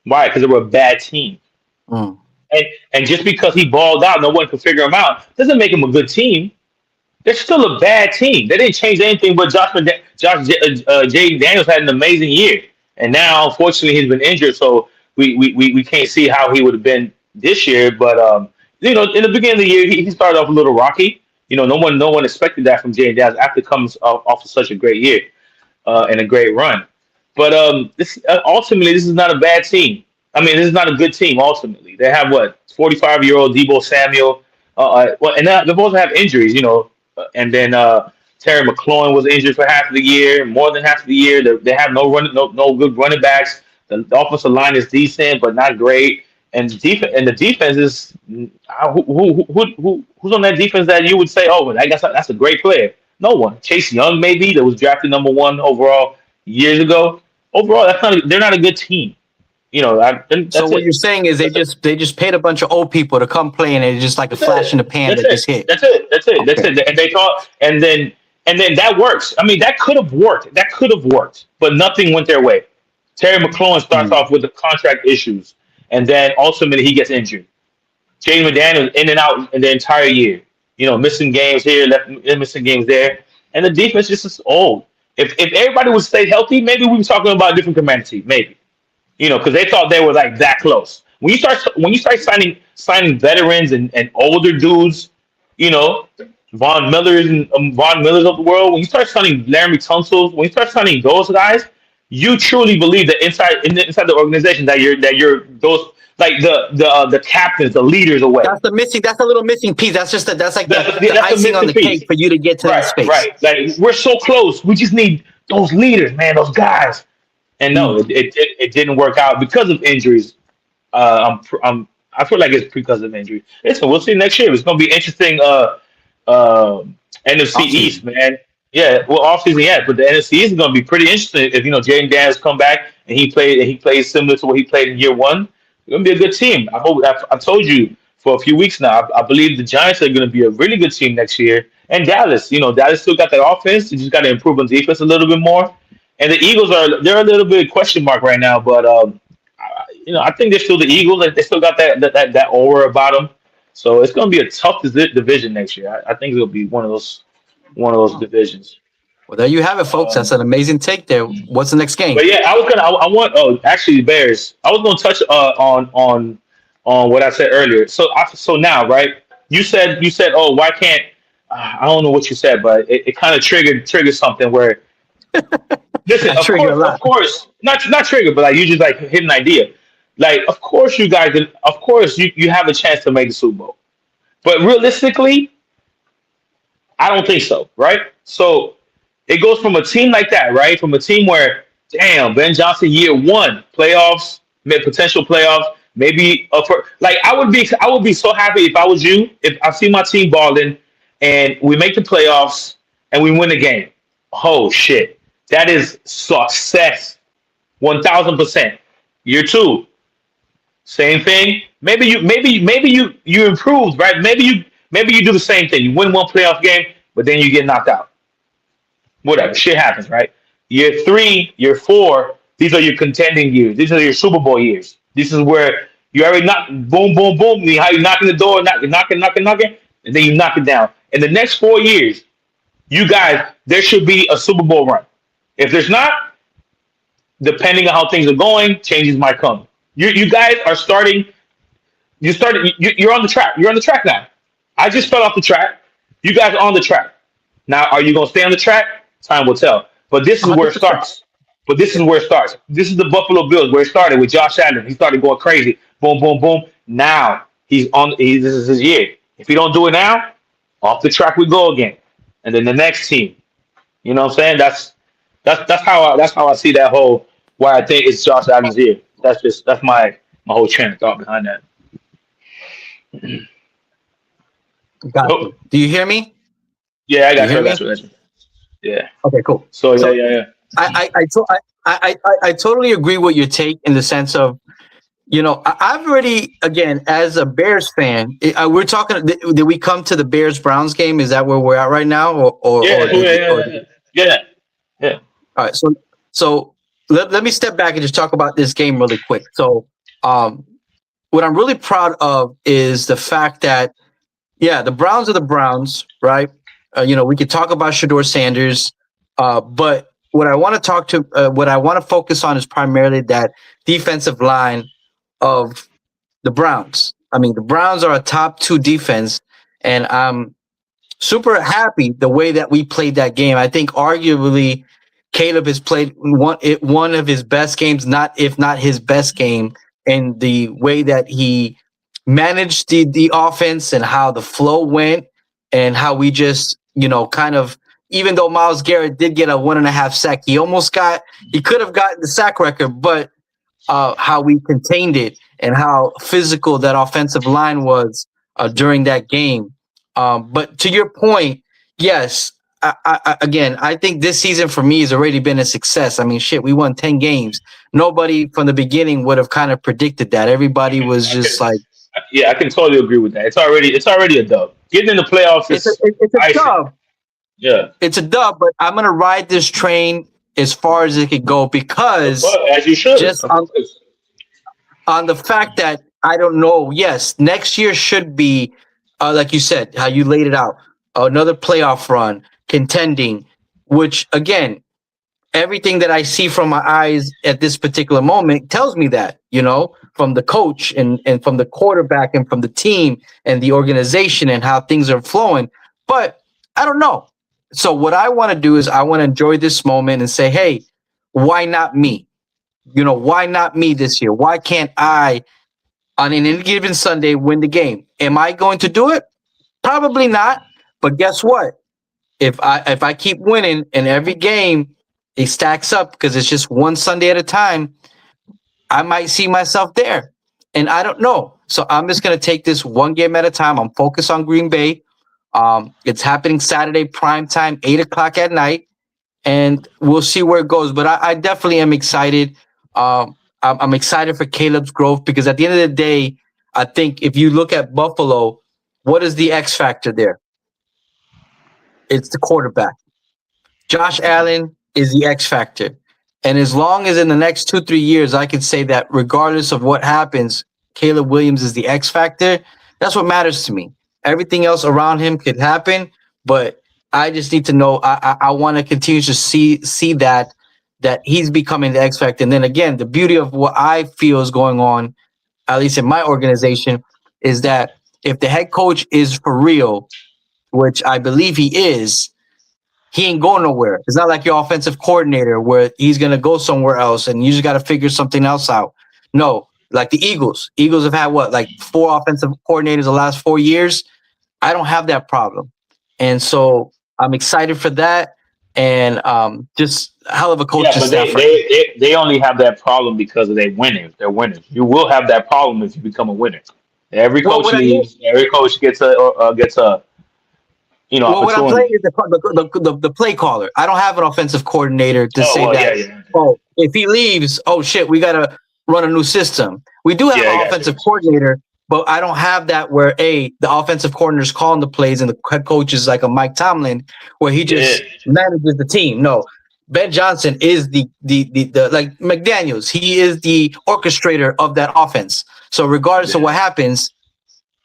Why? Because they were a bad team. Mm. And just because he balled out, no one could figure him out, doesn't make him a good team. They're still a bad team. They didn't change anything, but Jaden Daniels had an amazing year, and now unfortunately he's been injured, so we can't see how he would have been this year. But in the beginning of the year, he started off a little rocky. No one expected that from Jaden Daniels after comes off of such a great year and a great run. But ultimately, this is not a bad team. I mean, this is not a good team. Ultimately, they have 45-year-old Deebo Samuel, and they also have injuries. And then Terry McLaurin was injured for half of the year, more than half of the year. They have no good running backs. The offensive line is decent, but not great. And the defense is who's on that defense that you would say, oh, I guess that's a great player. No one. Chase Young, maybe, that was drafted number 1 overall years ago. Overall, they're not a good team. So what you're saying is they just paid a bunch of old people to come play, and it's just like a flash in the pan that just hit. That's it. And they thought, and then that works. I mean, that could have worked. But nothing went their way. Terry McLaurin starts off with the contract issues, and then ultimately he gets injured. Jaden McDaniels in and out in the entire year. Missing games here, missing games there, and the defense just is old. If everybody would stay healthy, maybe we were talking about a different Commander team, maybe. Because they thought they were like that close. When you start signing veterans and older dudes, Von Millers of the world. When you start signing Laremy Tunsil, when you start signing those guys, you truly believe that inside the organization that you're those, like the captains, the leaders away. That's a little missing piece. That's just that's like the icing on the cake for you to get to that space. Right. Like we're so close. We just need those leaders, man. Those guys. And no, it didn't work out because of injuries. I feel like it's because of injuries. Listen, we'll see next year. It's going to be interesting. NFC East, man. Yeah, well, offseason, yeah, but the NFC East is going to be pretty interesting if Jaden Daniels come back and he plays similar to what he played in year 1. It's going to be a good team. I told you for a few weeks now. I believe the Giants are going to be a really good team next year. And Dallas, Dallas still got that offense. You just got to improve on defense a little bit more. And the Eagles they're a little bit question mark right now, but I think they're still the Eagles. They still got that aura about them. So it's going to be a tough division next year. I think it'll be one of those divisions. Well, there you have it, folks. That's an amazing take there. What's the next game? But yeah, actually, Bears. I was going to touch on what I said earlier. So now, right? You said, oh, why can't I don't know what you said, but it kind of triggered something where. Listen, of course, not triggered, but like you just like hit an idea. Like, of course, you guys, you have a chance to make the Super Bowl, but realistically, I don't think so, right? So it goes from a team like that, right? From a team where, damn, Ben Johnson, year 1, playoffs, potential playoffs, maybe I would be so happy if I was you, if I see my team balling and we make the playoffs and we win the game. Oh shit. That is success, 1,000%. Year 2, same thing. Maybe you improved, right? Maybe you do the same thing. You win one playoff game, but then you get knocked out. Whatever, shit happens, right? Year 3, year 4, these are your contending years. These are your Super Bowl years. This is where you already knock, boom, boom, boom. How you knocking the door, knocking. and then you knock it down. In the next 4 years, you guys, there should be a Super Bowl run. If there's not, depending on how things are going, changes might come. You guys are starting. You're on the track. You're on the track now. I just fell off the track. You guys are on the track. Now, are you going to stay on the track? Time will tell. But this is where it starts. This is the Buffalo Bills where it started with Josh Allen. He started going crazy. Boom, boom, boom. Now he's on. This is his year. If he don't do it now, off the track we go again. And then the next team. You know what I'm saying? That's how I see that whole. Why I think it's Josh Allen's year. That's my whole train of thought behind that. Got you. Do you hear me? Yeah, I got you. Yeah. Okay, cool. So yeah. I totally agree with your take in the sense of, I've already, again, as a Bears fan, we're talking. Did we come to the Bears Browns game? Is that where we're at right now? Yeah. All right. So let me step back and just talk about this game really quick. So, what I'm really proud of is the fact that, the Browns are the Browns, right? We could talk about Shedeur Sanders, but what I want to focus on is primarily that defensive line of the Browns. I mean, the Browns are a top 2 defense, and I'm super happy the way that we played that game. I think arguably Caleb has played one of his best games, if not his best game, in the way that he managed the offense and how the flow went and how we just, kind of, even though Myles Garrett did get a 1.5 sack, he could have gotten the sack record, but how we contained it and how physical that offensive line was during that game. But to your point, yes, I think this season for me has already been a success. I mean, we won 10 games. Nobody from the beginning would have kind of predicted that. Everybody was just like, yeah, I can totally agree with that. It's already a dub. Getting in the playoffs is it's a dub. Yeah, it's a dub. But I'm gonna ride this train as far as it could go because, as you should, just on the fact that I don't know. Yes, next year should be, like you said, how you laid it out, another playoff run, contending. Which again, everything that I see from my eyes at this particular moment tells me that, from the coach and from the quarterback and from the team and the organization and how things are flowing. But I don't know. So what I want to do is I want to enjoy this moment and say, hey, why not me? Why not me this year? Why can't I, on any given Sunday, win the game? Am I going to do it? Probably not. But guess what? If I keep winning and every game it stacks up because it's just one Sunday at a time, I might see myself there. And I don't know. So I'm just going to take this one game at a time. I'm focused on Green Bay. It's happening Saturday, prime time, 8:00 at night. And we'll see where it goes. But I definitely am excited. I'm excited for Caleb's growth because at the end of the day, I think if you look at Buffalo, what is the X factor there? It's the quarterback. Josh Allen is the X factor. And as long as in the next 2-3 years, I can say that regardless of what happens, Caleb Williams is the X factor. That's what matters to me. Everything else around him could happen, but I just need to know. I want to continue to see that he's becoming the X factor. And then again, the beauty of what I feel is going on, at least in my organization, is that if the head coach is for real, which I believe he is, he ain't going nowhere. It's not like your offensive coordinator where he's going to go somewhere else and you just got to figure something else out. No, like the Eagles. Eagles have had 4 offensive coordinators the last 4 years. I don't have that problem. And so I'm excited for that. And just hell of a coaching staff. They only have that problem because of their winners. They're winners. You will have that problem if you become a winner. Every coach leaves. Every coach gets a what I'm saying is the play caller. I don't have an offensive coordinator to say that. Yeah. Oh, if he leaves, oh shit, we gotta run a new system. We do have an offensive coordinator, but I don't have that where the offensive coordinator is calling the plays and the head coach is like a Mike Tomlin, where he just manages the team. No, Ben Johnson is the like McDaniels. He is the orchestrator of that offense. So regardless of what happens,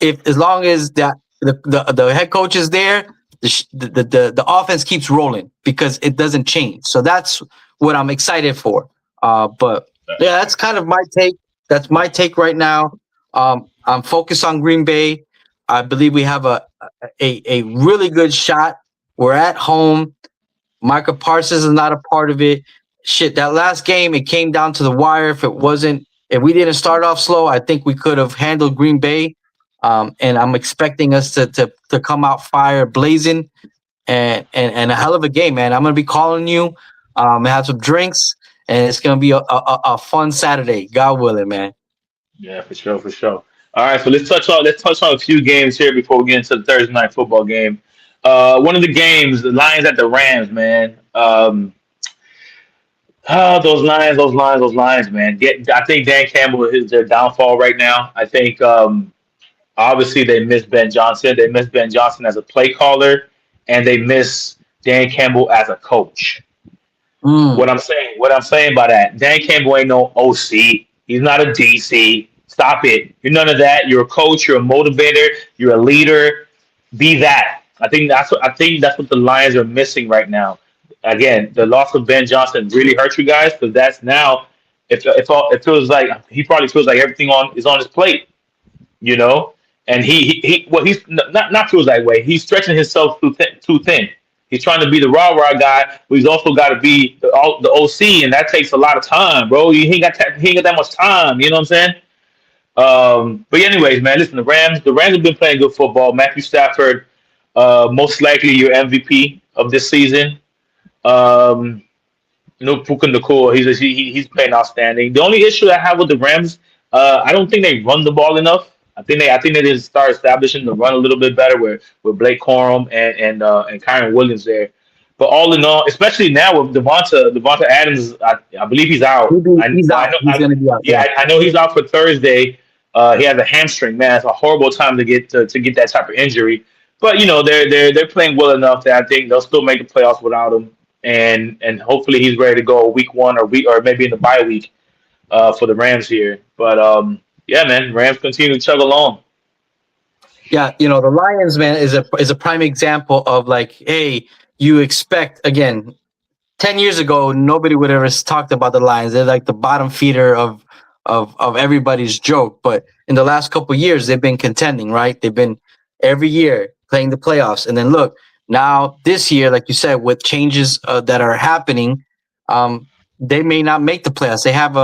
as long as that the head coach is there, the offense keeps rolling because it doesn't change. So that's what I'm excited for. But yeah, that's kind of my take. That's my take right now. I'm focused on Green Bay. I believe we have a really good shot. We're at home. Micah Parsons is not a part of it. Shit, that last game, it came down to the wire. If we didn't start off slow, I think we could have handled Green Bay. And I'm expecting us to come out fire blazing and a hell of a game, man. I'm gonna be calling you, have some drinks, and it's gonna be a fun Saturday, God willing, man. Yeah, for sure, for sure. All right, so let's touch on a few games here before we get into the Thursday night football game. One of the games, the Lions at the Rams, man. Those Lions, man. I think Dan Campbell is their downfall right now. I think obviously they miss Ben Johnson. They miss Ben Johnson as a play caller, and they miss Dan Campbell as a coach. Mm. What I'm saying by that, Dan Campbell ain't no OC. He's not a DC. Stop it. You're none of that. You're a coach. You're a motivator. You're a leader. Be that. I think that's what the Lions are missing right now. Again, the loss of Ben Johnson really hurt you guys because that's now. It feels like he probably feels like everything on is on his plate, you know. And he's not feels that way. He's stretching himself too thin. He's trying to be the rah guy, but he's also got to be the OC, and that takes a lot of time, bro. He ain't got that much time. You know what I'm saying? But anyways, man, listen, the Rams have been playing good football. Matthew Stafford, most likely your MVP of this season. Um, Puka Nakua, he's playing outstanding. The only issue I have with the Rams, I don't think they run the ball enough. I think they need to start establishing the run a little bit better with Blake Corum and Kyron Williams there. But all in all, especially now with Devonta Adams, I believe he's out. He's out. He's gonna be out. Yeah, I know he's out for Thursday. He has a hamstring. Man, it's a horrible time to get that type of injury. But they're playing well enough that I think they'll still make the playoffs without him. And hopefully he's ready to go week one or maybe in the bye week for the Rams here. But yeah, man, Rams continue to chug along. Yeah, the Lions, man, is a prime example of like, hey, you expect again. 10 years ago, nobody would ever talked about the Lions. They're like the bottom feeder of everybody's joke. But in the last couple of years, they've been contending, right? They've been every year playing the playoffs. And then look, now this year, like you said, with changes that are happening, they may not make the playoffs. They have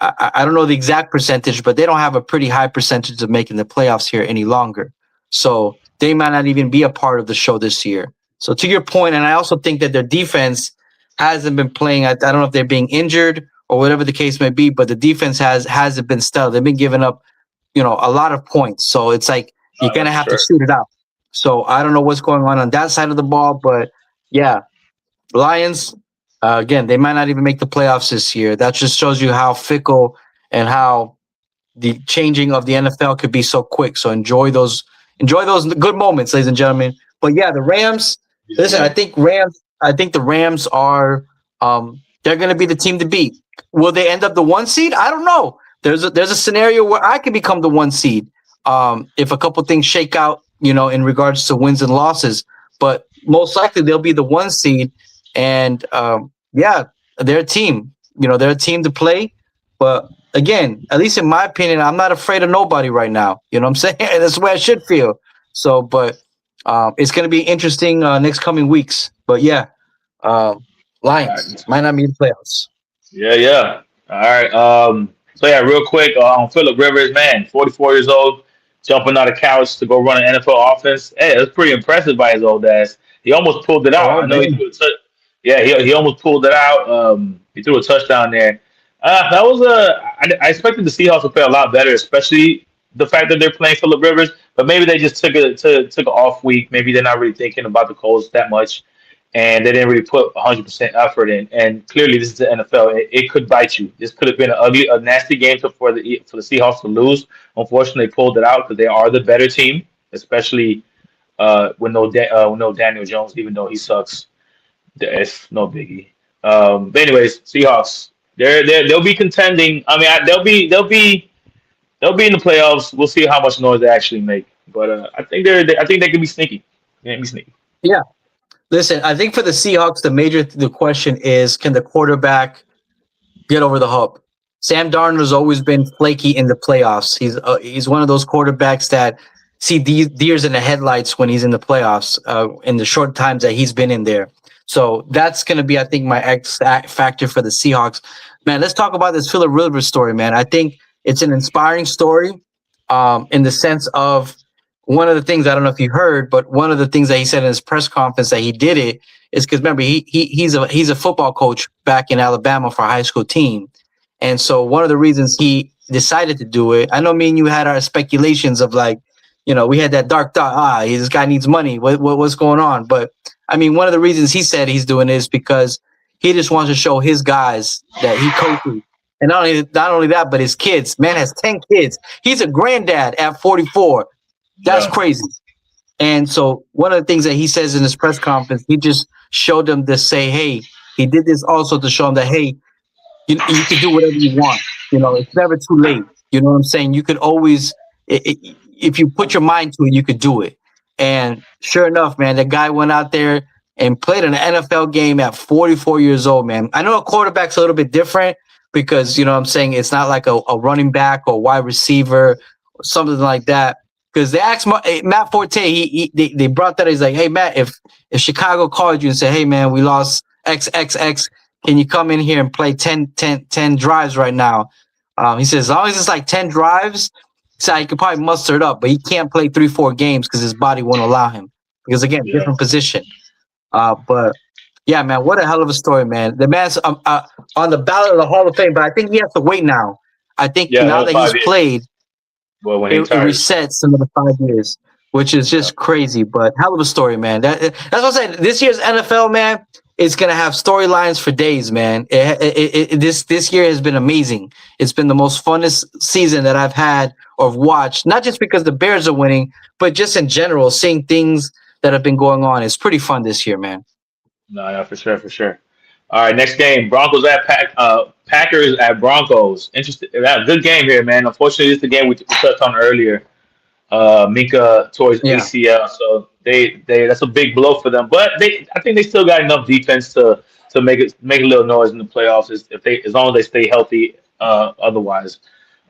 I don't know the exact percentage, but they don't have a pretty high percentage of making the playoffs here any longer. So they might not even be a part of the show this year. So to your point, and I also think that their defense hasn't been playing. I don't know if they're being injured or whatever the case may be, but the defense hasn't been stellar. They've been giving up, a lot of points. So it's like you're gonna have to shoot it out. So I don't know what's going on that side of the ball, but yeah, Lions again, they might not even make the playoffs this year. That just shows you how fickle and how the changing of the NFL could be so quick. So enjoy those good moments, ladies and gentlemen. But yeah, the Rams. Listen, I think the Rams are they're going to be the team to beat. Will they end up the 1 seed? I don't know. There's a scenario where I could become the 1 seed if a couple things shake out, in regards to wins and losses. But most likely they'll be the 1 seed, and yeah, they're a team. They're a team to play. But again, at least in my opinion, I'm not afraid of nobody right now. You know what I'm saying? That's the way I should feel. So, but it's going to be interesting next coming weeks. But yeah, Lions might not be in the playoffs. Yeah. All right. So yeah, real quick on Phillip Rivers, man, 44 years old, jumping out of couch to go run an NFL offense. Hey, that's pretty impressive by his old ass. He almost pulled it out. I know he threw a touch. Yeah, he almost pulled it out. He threw a touchdown there. That was I expected the Seahawks to play a lot better, especially the fact that they're playing Phillip Rivers. But maybe they just took an off week. Maybe they're not really thinking about the Colts that much, and they didn't really put 100% effort in. And clearly, this is the NFL. It could bite you. This could have been a nasty game for the Seahawks to lose. Unfortunately, they pulled it out because they are the better team, especially with no Daniel Jones, even though he sucks. It's no biggie. But anyways, Seahawks. They'll be contending. I mean, they'll be in the playoffs. We'll see how much noise they actually make. But I think I think they can be sneaky. They can be sneaky. Yeah. Listen, I think for the Seahawks, the question is, can the quarterback get over the hump? Sam Darnold has always been flaky in the playoffs. He's one of those quarterbacks that see deers in the headlights when he's in the playoffs in the short times that he's been in there. So that's going to be, I think, my X factor for the Seahawks. Man, let's talk about this Phillip Rivers story, man. I think it's an inspiring story in the sense of one of the things, I don't know if you heard, but one of the things that he said in his press conference that he did it is because, remember, he's a football coach back in Alabama for a high school team. And so one of the reasons he decided to do it, I know me and you had our speculations of like, we had that dark thought, this guy needs money. What's going on? But I mean, one of the reasons he said he's doing it is because he just wants to show his guys that he coaches. And not only that, but his kids. Man has 10 kids. He's a granddad at 44. That's crazy. And so one of the things that he says in his press conference, he just showed them to say, hey, he did this also to show them that, hey, you can do whatever you want. It's never too late. You know what I'm saying? You could always, if you put your mind to it, you could do it. And sure enough, man, the guy went out there and played an NFL game at 44 years old, man. I know a quarterback's a little bit different because, you know what I'm saying, it's not like a running back or wide receiver or something like that. Because they asked Matt Forte, they brought that. He's like, hey, Matt, if Chicago called you and said, hey, man, we lost XXX, can you come in here and play 10 drives right now? He says, as long as it's like 10 drives, so he could probably muster it up, but he can't play 3-4 games because his body won't allow him. Because, again, different position. But, yeah, man, what a hell of a story, man. The man's on the ballot of the Hall of Fame, but I think he has to wait now. I think now that he's played, it resets another 5 years, which is just crazy, but hell of a story, man. That's what I'm saying. This year's NFL, man, is going to have storylines for days, man. This year has been amazing. It's been the most funnest season that I've had or watched, not just because the Bears are winning, but just in general, seeing things that have been going on. It's pretty fun this year, man. No, for sure. All right, next game, Broncos at Packers at Broncos. Interesting, good game here, man. Unfortunately, this is the game we touched on earlier. Minka tore his ACL, so they that's a big blow for them. But I think they still got enough defense to make a little noise in the playoffs as long as they stay healthy. Otherwise,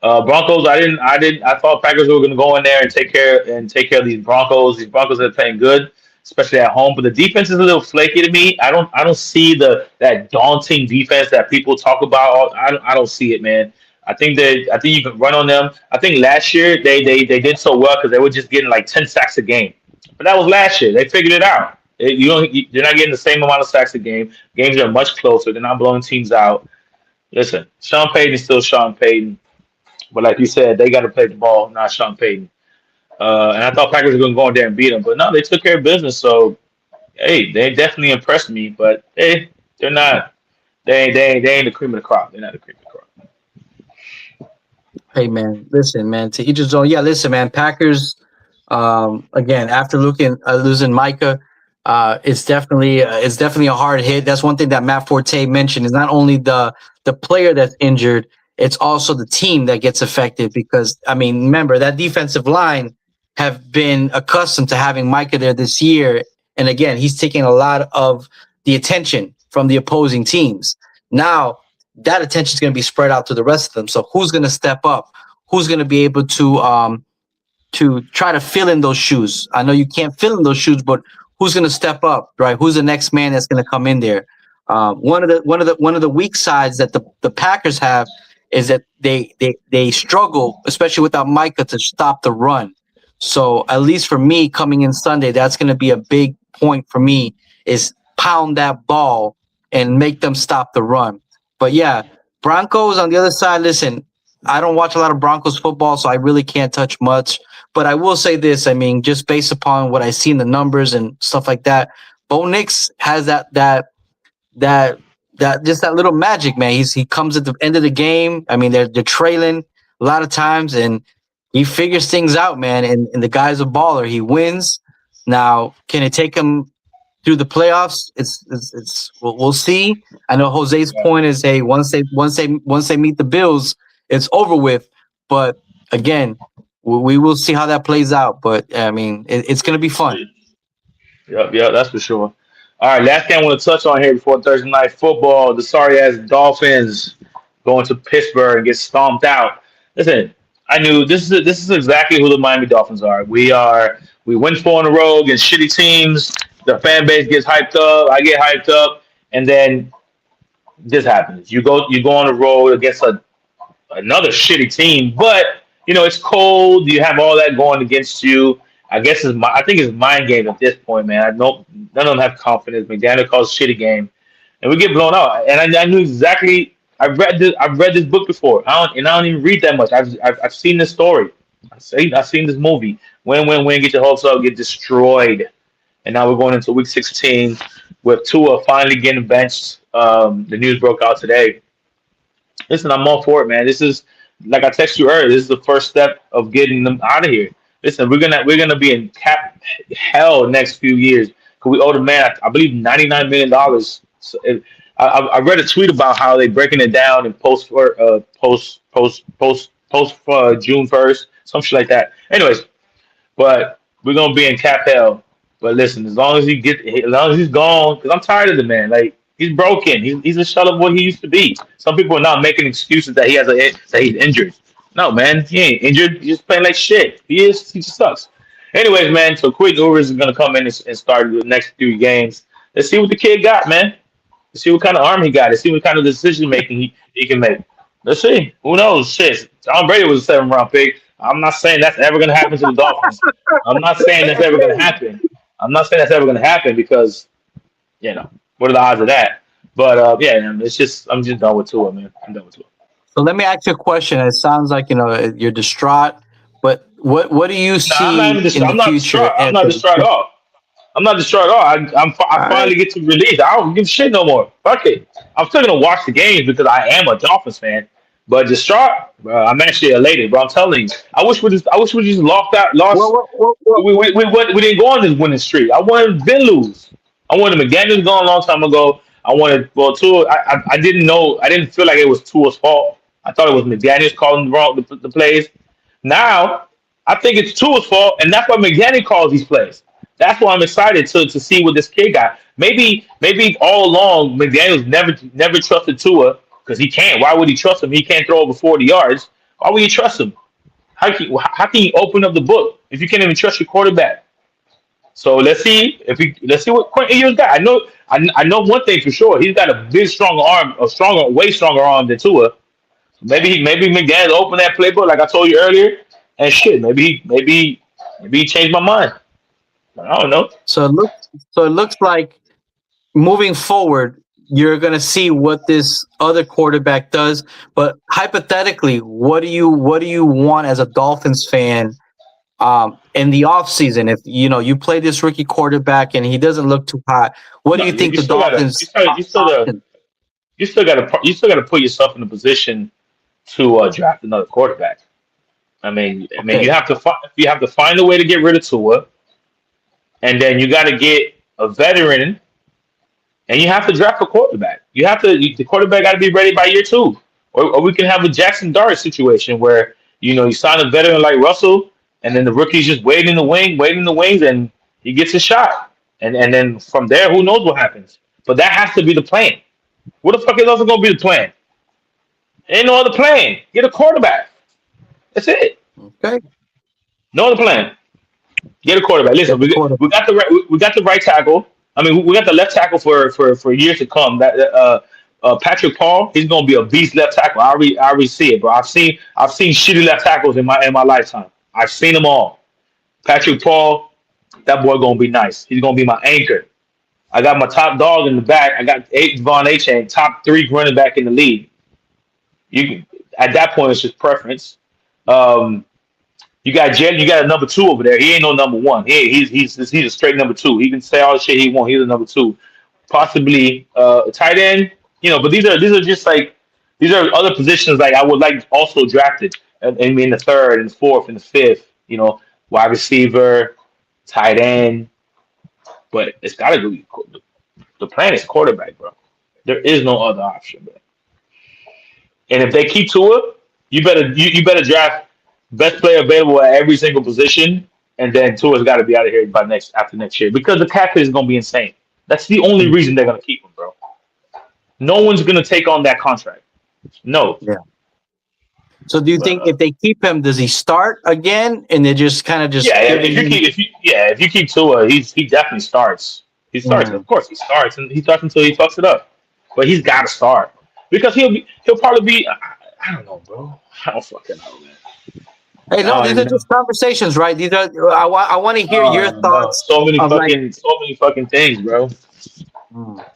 Broncos, I thought Packers were going to go in there and take care of these Broncos. These Broncos are playing good, especially at home. But the defense is a little flaky to me. I don't see that daunting defense that people talk about. I don't see it, man. I think you can run on them. I think last year they did so well because they were just getting like 10 sacks a game. But that was last year. They figured it out. You're not getting the same amount of sacks a game. Games are much closer. They're not blowing teams out. Listen, Sean Payton is still Sean Payton. But like you said, they got to play the ball, not Sean Payton. And I thought Packers were going to go in there and beat them. But no, they took care of business. So, hey, they definitely impressed me. But, hey, they're not. They ain't the cream of the crop. They're not the cream of the crop. Hey, man, listen, man, to each his own. Yeah, listen, man, Packers, again, after losing Micah, it's definitely a hard hit. That's one thing that Matt Forte mentioned is not only the player that's injured, it's also the team that gets affected because, I mean, remember, that defensive line have been accustomed to having Micah there this year. And, again, he's taking a lot of the attention from the opposing teams. Now, that attention is going to be spread out to the rest of them. So who's going to step up? Who's going to be able to try to fill in those shoes? I know you can't fill in those shoes, but who's going to step up, right? Who's the next man that's going to come in there? One of the weak sides that the Packers have is that they struggle, especially without Micah, to stop the run. So at least for me, coming in Sunday, that's going to be a big point for me is pound that ball and make them stop the run. But yeah, Broncos on the other side, listen, I don't watch a lot of Broncos football, so I really can't touch much. But I will say this, I mean, just based upon what I see in the numbers and stuff like that, Bo Nix has that just that little magic, man. He comes at the end of the game. I mean, they're trailing a lot of times, and he figures things out, man. And the guy's a baller. He wins. Now, can it take him through the playoffs? We'll see. I know Jose's point is, hey, once they meet the Bills, it's over with. But again, we will see how that plays out. But I mean, it's going to be fun. Yep, that's for sure. All right, last thing I want to touch on here before Thursday night football: the sorry ass Dolphins going to Pittsburgh and get stomped out. Listen, I knew this is exactly who the Miami Dolphins are. We win 4 in a row against shitty teams. The fan base gets hyped up. I get hyped up, and then this happens. You go on the road against another shitty team, but it's cold. You have all that going against you. I think it's mind games at this point, man. I know none of them have confidence. McDaniel calls shitty game, and we get blown out. And I knew exactly. I've read this book before. I don't even read that much. I've seen this story. I've seen this movie. Win. Get your hopes up. Get destroyed. And now we're going into week 16 with Tua finally getting benched. The news broke out today. Listen, I'm all for it, man. This is like I texted you earlier. This is the first step of getting them out of here. Listen, we're gonna be in cap hell next few years because we owe the man, I believe, $99 million. So I read a tweet about how they breaking it down in post June 1st, some shit like that. Anyways, but we're gonna be in cap hell. But listen, as long as he's gone, because I'm tired of the man. Like he's broken. He's a shell of what he used to be. Some people are not making excuses that he's injured. No, man, he ain't injured. He's just playing like shit. He just sucks. Anyways, man, so Quinn Ewers is gonna come in and start the next 3 games. Let's see what the kid got, man. Let's see what kind of arm he got. Let's see what kind of decision making he can make. Let's see. Who knows? Shit. Tom Brady was a 7th-round pick. I'm not saying that's ever gonna happen to the Dolphins. I'm not saying that's ever gonna happen because, what are the odds of that? But I'm just done with Tua, man. I'm done with Tua. So let me ask you a question. It sounds like you're distraught, but what do you see in the future? I'm not distraught at all. I finally get to release. I don't give a shit no more. Fuck it. I'm still gonna watch the games because I am a Dolphins fan. But distraught, bro, I'm actually elated. Bro, I'm telling you, I wish we just lost. We didn't go on this winning streak. I wanted Ben lose. I wanted McDaniel gone a long time ago. I wanted Tua. I didn't know. I didn't feel like it was Tua's fault. I thought it was McDaniel's calling the plays. Now I think it's Tua's fault, and that's why McDaniel calls these plays. That's why I'm excited to see what this kid got. Maybe all along McDaniel's never trusted Tua because he can't. Why would he trust him? He can't throw over 40 yards. Why would you trust him? How can you open up the book if you can't even trust your quarterback? So let's see what Quentin Ewers got. I know one thing for sure. He's got a way stronger arm than Tua. Maybe McDaniel open that playbook like I told you earlier, and shit. Maybe he changed my mind. I don't know. So it looks like moving forward, you're gonna see what this other quarterback does. But hypothetically, what do you want as a Dolphins fan in the offseason? If you play this rookie quarterback and he doesn't look too hot, what do you think the Dolphins? You still gotta put yourself in a position to draft another quarterback. I mean, you have to find a way to get rid of Tua, and then you got to get a veteran, and you have to draft a quarterback. The quarterback got to be ready by year 2, or we can have a Jackson Dart situation where you sign a veteran like Russell, and then the rookie's just waiting in the wings, and he gets a shot, and then from there, who knows what happens? But that has to be the plan. What the fuck is also going to be the plan? Ain't no other plan. Get a quarterback. That's it. Okay. No other plan. Get a quarterback. Listen, we got the right tackle. I mean, we got the left tackle for years to come. That Patrick Paul, he's gonna be a beast left tackle. I already see it, bro. I've seen shitty left tackles in my lifetime. I've seen them all. Patrick Paul, that boy gonna be nice. He's gonna be my anchor. I got my top dog in the back. I got Von Achane, top 3 running back in the league. At that point, it's just preference. You got a number 2 over there. He ain't no number 1. He's a straight number 2. He can say all the shit he wants. He's a number 2, possibly a tight end. But these are just like these are other positions like I would like also drafted. I mean, the 3rd and 4th and the 5th. Wide receiver, tight end. But it's got to be the plan is quarterback, bro. There is no other option, bro. And if they keep Tua, you better draft best player available at every single position, and then Tua's got to be out of here by after next year because the cap hit is going to be insane. That's the only reason they're going to keep him, bro. No one's going to take on that contract. No. Yeah. So do you think if they keep him, does he start again? And they just kind of just if you keep Tua, he definitely starts. He starts. Of course, he starts, and he starts until he fucks it up. But he's got to start because he'll probably be. I don't know, bro. I don't fucking know, man. Hey, no, these are just conversations, right? These are. I want to hear your thoughts. So many fucking things, bro.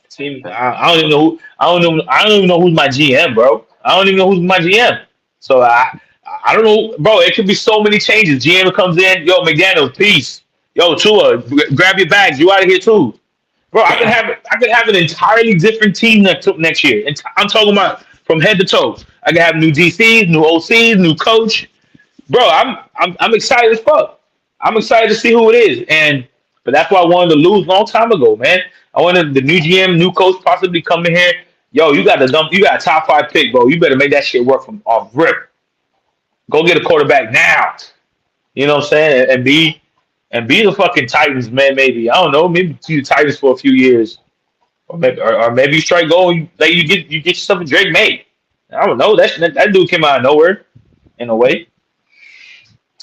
Team, I don't even know who. I don't even know who's my GM, bro. I don't even know who's my GM. So I don't know, bro. It could be so many changes. GM comes in, yo, McDaniels, peace. Yo, Tua, grab your bags. You out of here too, bro. I could have an entirely different team next year. And I'm talking about from head to toe. I could have new DCs, new OCs, new coach. Bro, I'm excited as fuck. I'm excited to see who it is, but that's why I wanted to lose a long time ago, man. I wanted the new GM, new coach possibly come in here. Yo, you got a top 5 pick, bro. You better make that shit work from off rip. Go get a quarterback now. You know what I'm saying? And be the fucking Titans, man. Maybe I don't know. Maybe the Titans for a few years, or maybe you strike gold. Like you get yourself a Drake May. I don't know. That dude came out of nowhere, in a way.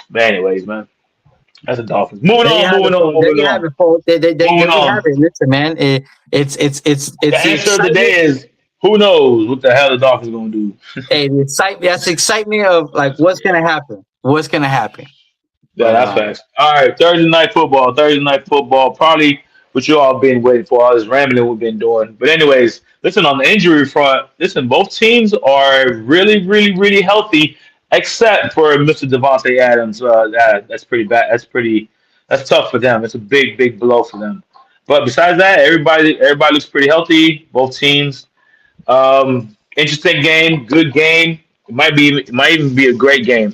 But anyways, man, that's the Dolphins. Moving on. There you have it. Listen, man, it's the answer of the day is who knows what the hell the Dolphins are gonna do. Hey, that's the excitement of like what's gonna happen. Yeah, that's facts. All right, Thursday night football. Probably what you all been waiting for. All this rambling we've been doing. But anyways, listen, on the injury front, both teams are really, really, really healthy. Except for Mr. Devontae Adams, that's pretty bad. That's tough for them. It's a big, big blow for them. But besides that, everybody looks pretty healthy. Both teams. Interesting game, good game. It might even be a great game.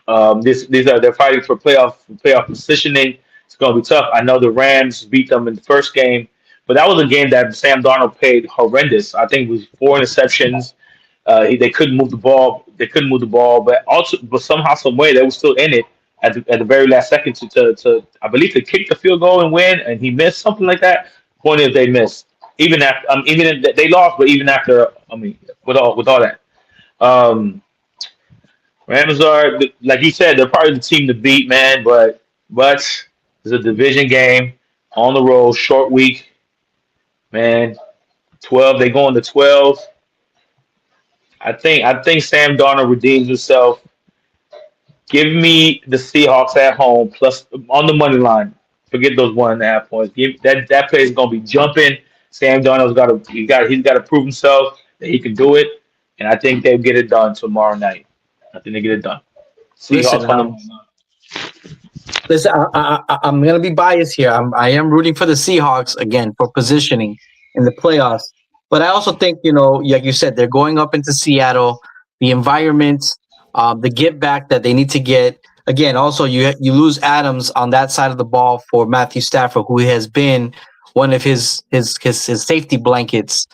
They're fighting for playoff positioning. It's gonna be tough. I know the Rams beat them in the first game, but that was a game that Sam Darnold played horrendous. I think it was 4 interceptions. They couldn't move the ball. But somehow, some way, they were still in it at the very last second to I believe to kick the field goal and win. And he missed something like that. Point is, they missed even after. Even if they lost, but even after. With all that, Rams are like you said, they're probably the team to beat, man. But it's a division game on the road, short week, man. 12. They go on to 12. I think Sam Darnold redeems himself. Give me the Seahawks at home plus on the money line. Forget those 1.5 points. That play is gonna be jumping. Sam Darnold's he's got to prove himself that he can do it, and I think they'll get it done tomorrow night. I think they get it done. Listen, I'm gonna be biased here. I am rooting for the Seahawks again for positioning in the playoffs. But I also think, like you said, they're going up into Seattle, the environment, the get back that they need to get. Again, also you lose Adams on that side of the ball for Matthew Stafford, who has been one of his safety blankets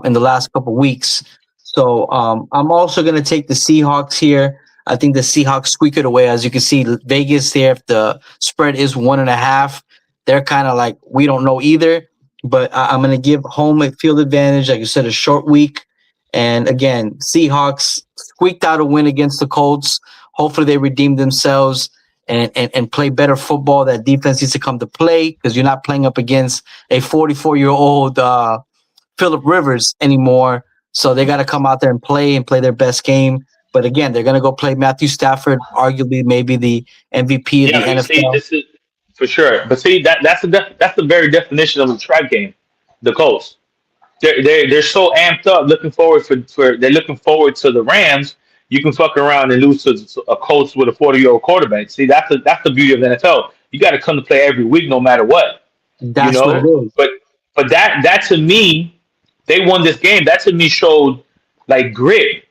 in the last couple of weeks. So I'm also going to take the Seahawks here. I think the Seahawks squeak it away. As you can see, Vegas here, if the spread is 1.5, they're kind of like, we don't know either. But I'm going to give home a field advantage. Like you said, a short week. And again, Seahawks squeaked out a win against the Colts. Hopefully they redeem themselves and play better football. That defense needs to come to play because you're not playing up against a 44-year-old Phillip Rivers anymore. So they got to come out there and play their best game. But again, they're going to go play Matthew Stafford, arguably maybe the MVP of the NFL. See, for sure, but see that's the very definition of a trap game. The Colts, they're so amped up, looking forward they're looking forward to the Rams. You can fuck around and lose to a Colts with a 40-year-old quarterback. See, that's the beauty of the NFL. You got to come to play every week, no matter what. That's what it is. But that to me, they won this game. That to me showed like grit.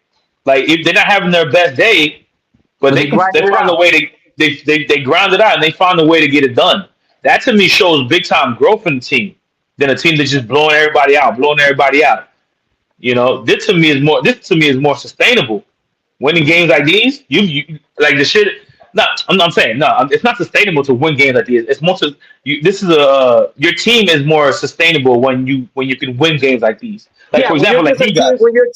Like if they're not having their best day, but they found a way to. They ground it out and they found a way to get it done. That to me shows big time growth in the team than a team that's just blowing everybody out. This to me is more sustainable winning games like these, you like the shit. No, I'm saying no. It's not sustainable to win games like these. It's more so this is your team is more sustainable when you can win games like these. Like Yeah, for when you're example, like just a you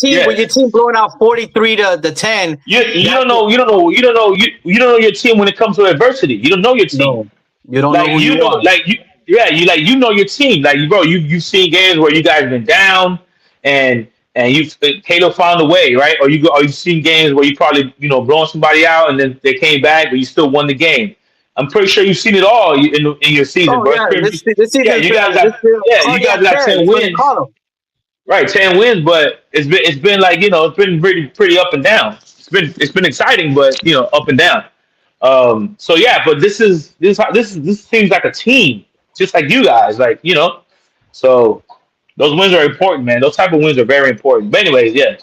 team, guys. when your team blowing out 43 to 10. You don't know your team when it comes to adversity. You don't know your team. No, you don't know Like who you are. you know your team. Like bro, you've seen games where you guys have been down and you Kalo found a way, right? Or you've seen games where you probably blowing somebody out and then they came back, but you still won the game. I'm pretty sure you've seen it all in your season, Oh bro. yeah, this Yeah, season's you been guys got you guys cardiac got arrest. 10 That's what they wins. call them. Right, 10 wins, but it's been like it's been pretty up and down. It's been exciting, but up and down. So yeah, but this seems like a team, just like you guys, So those wins are important, man. Those type of wins are very important. But anyways, yeah,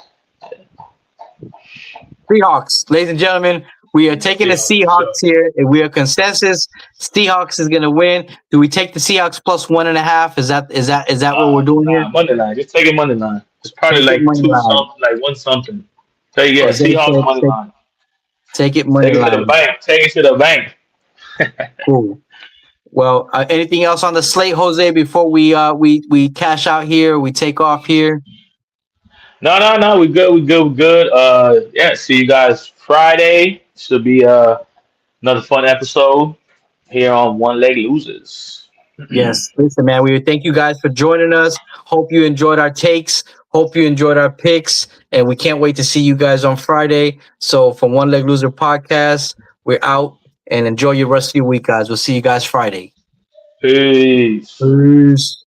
Seahawks, ladies and gentlemen, we are taking the Seahawks here, and we are consensus. Seahawks is going to win. Do we take the Seahawks plus 1.5? Is that what we're doing here? Monday line. Just take it Monday line. It's probably Take it like money two line. something, like one something. So yeah, Seahawks money line. Take it money Take it line. to the bank. Take it to the bank. Cool. Well, anything else on the slate, Jose? Before we cash out here, we take off here. No. We good. Yeah. See you guys Friday. Should be another fun episode here on One Leg Losers. Yes, listen, man. We thank you guys for joining us. Hope you enjoyed our takes. Hope you enjoyed our picks, and we can't wait to see you guys on Friday. So, from One Leg Loser Podcast, we're out, and enjoy your rest of your week, guys. We'll see you guys Friday. Peace. Peace.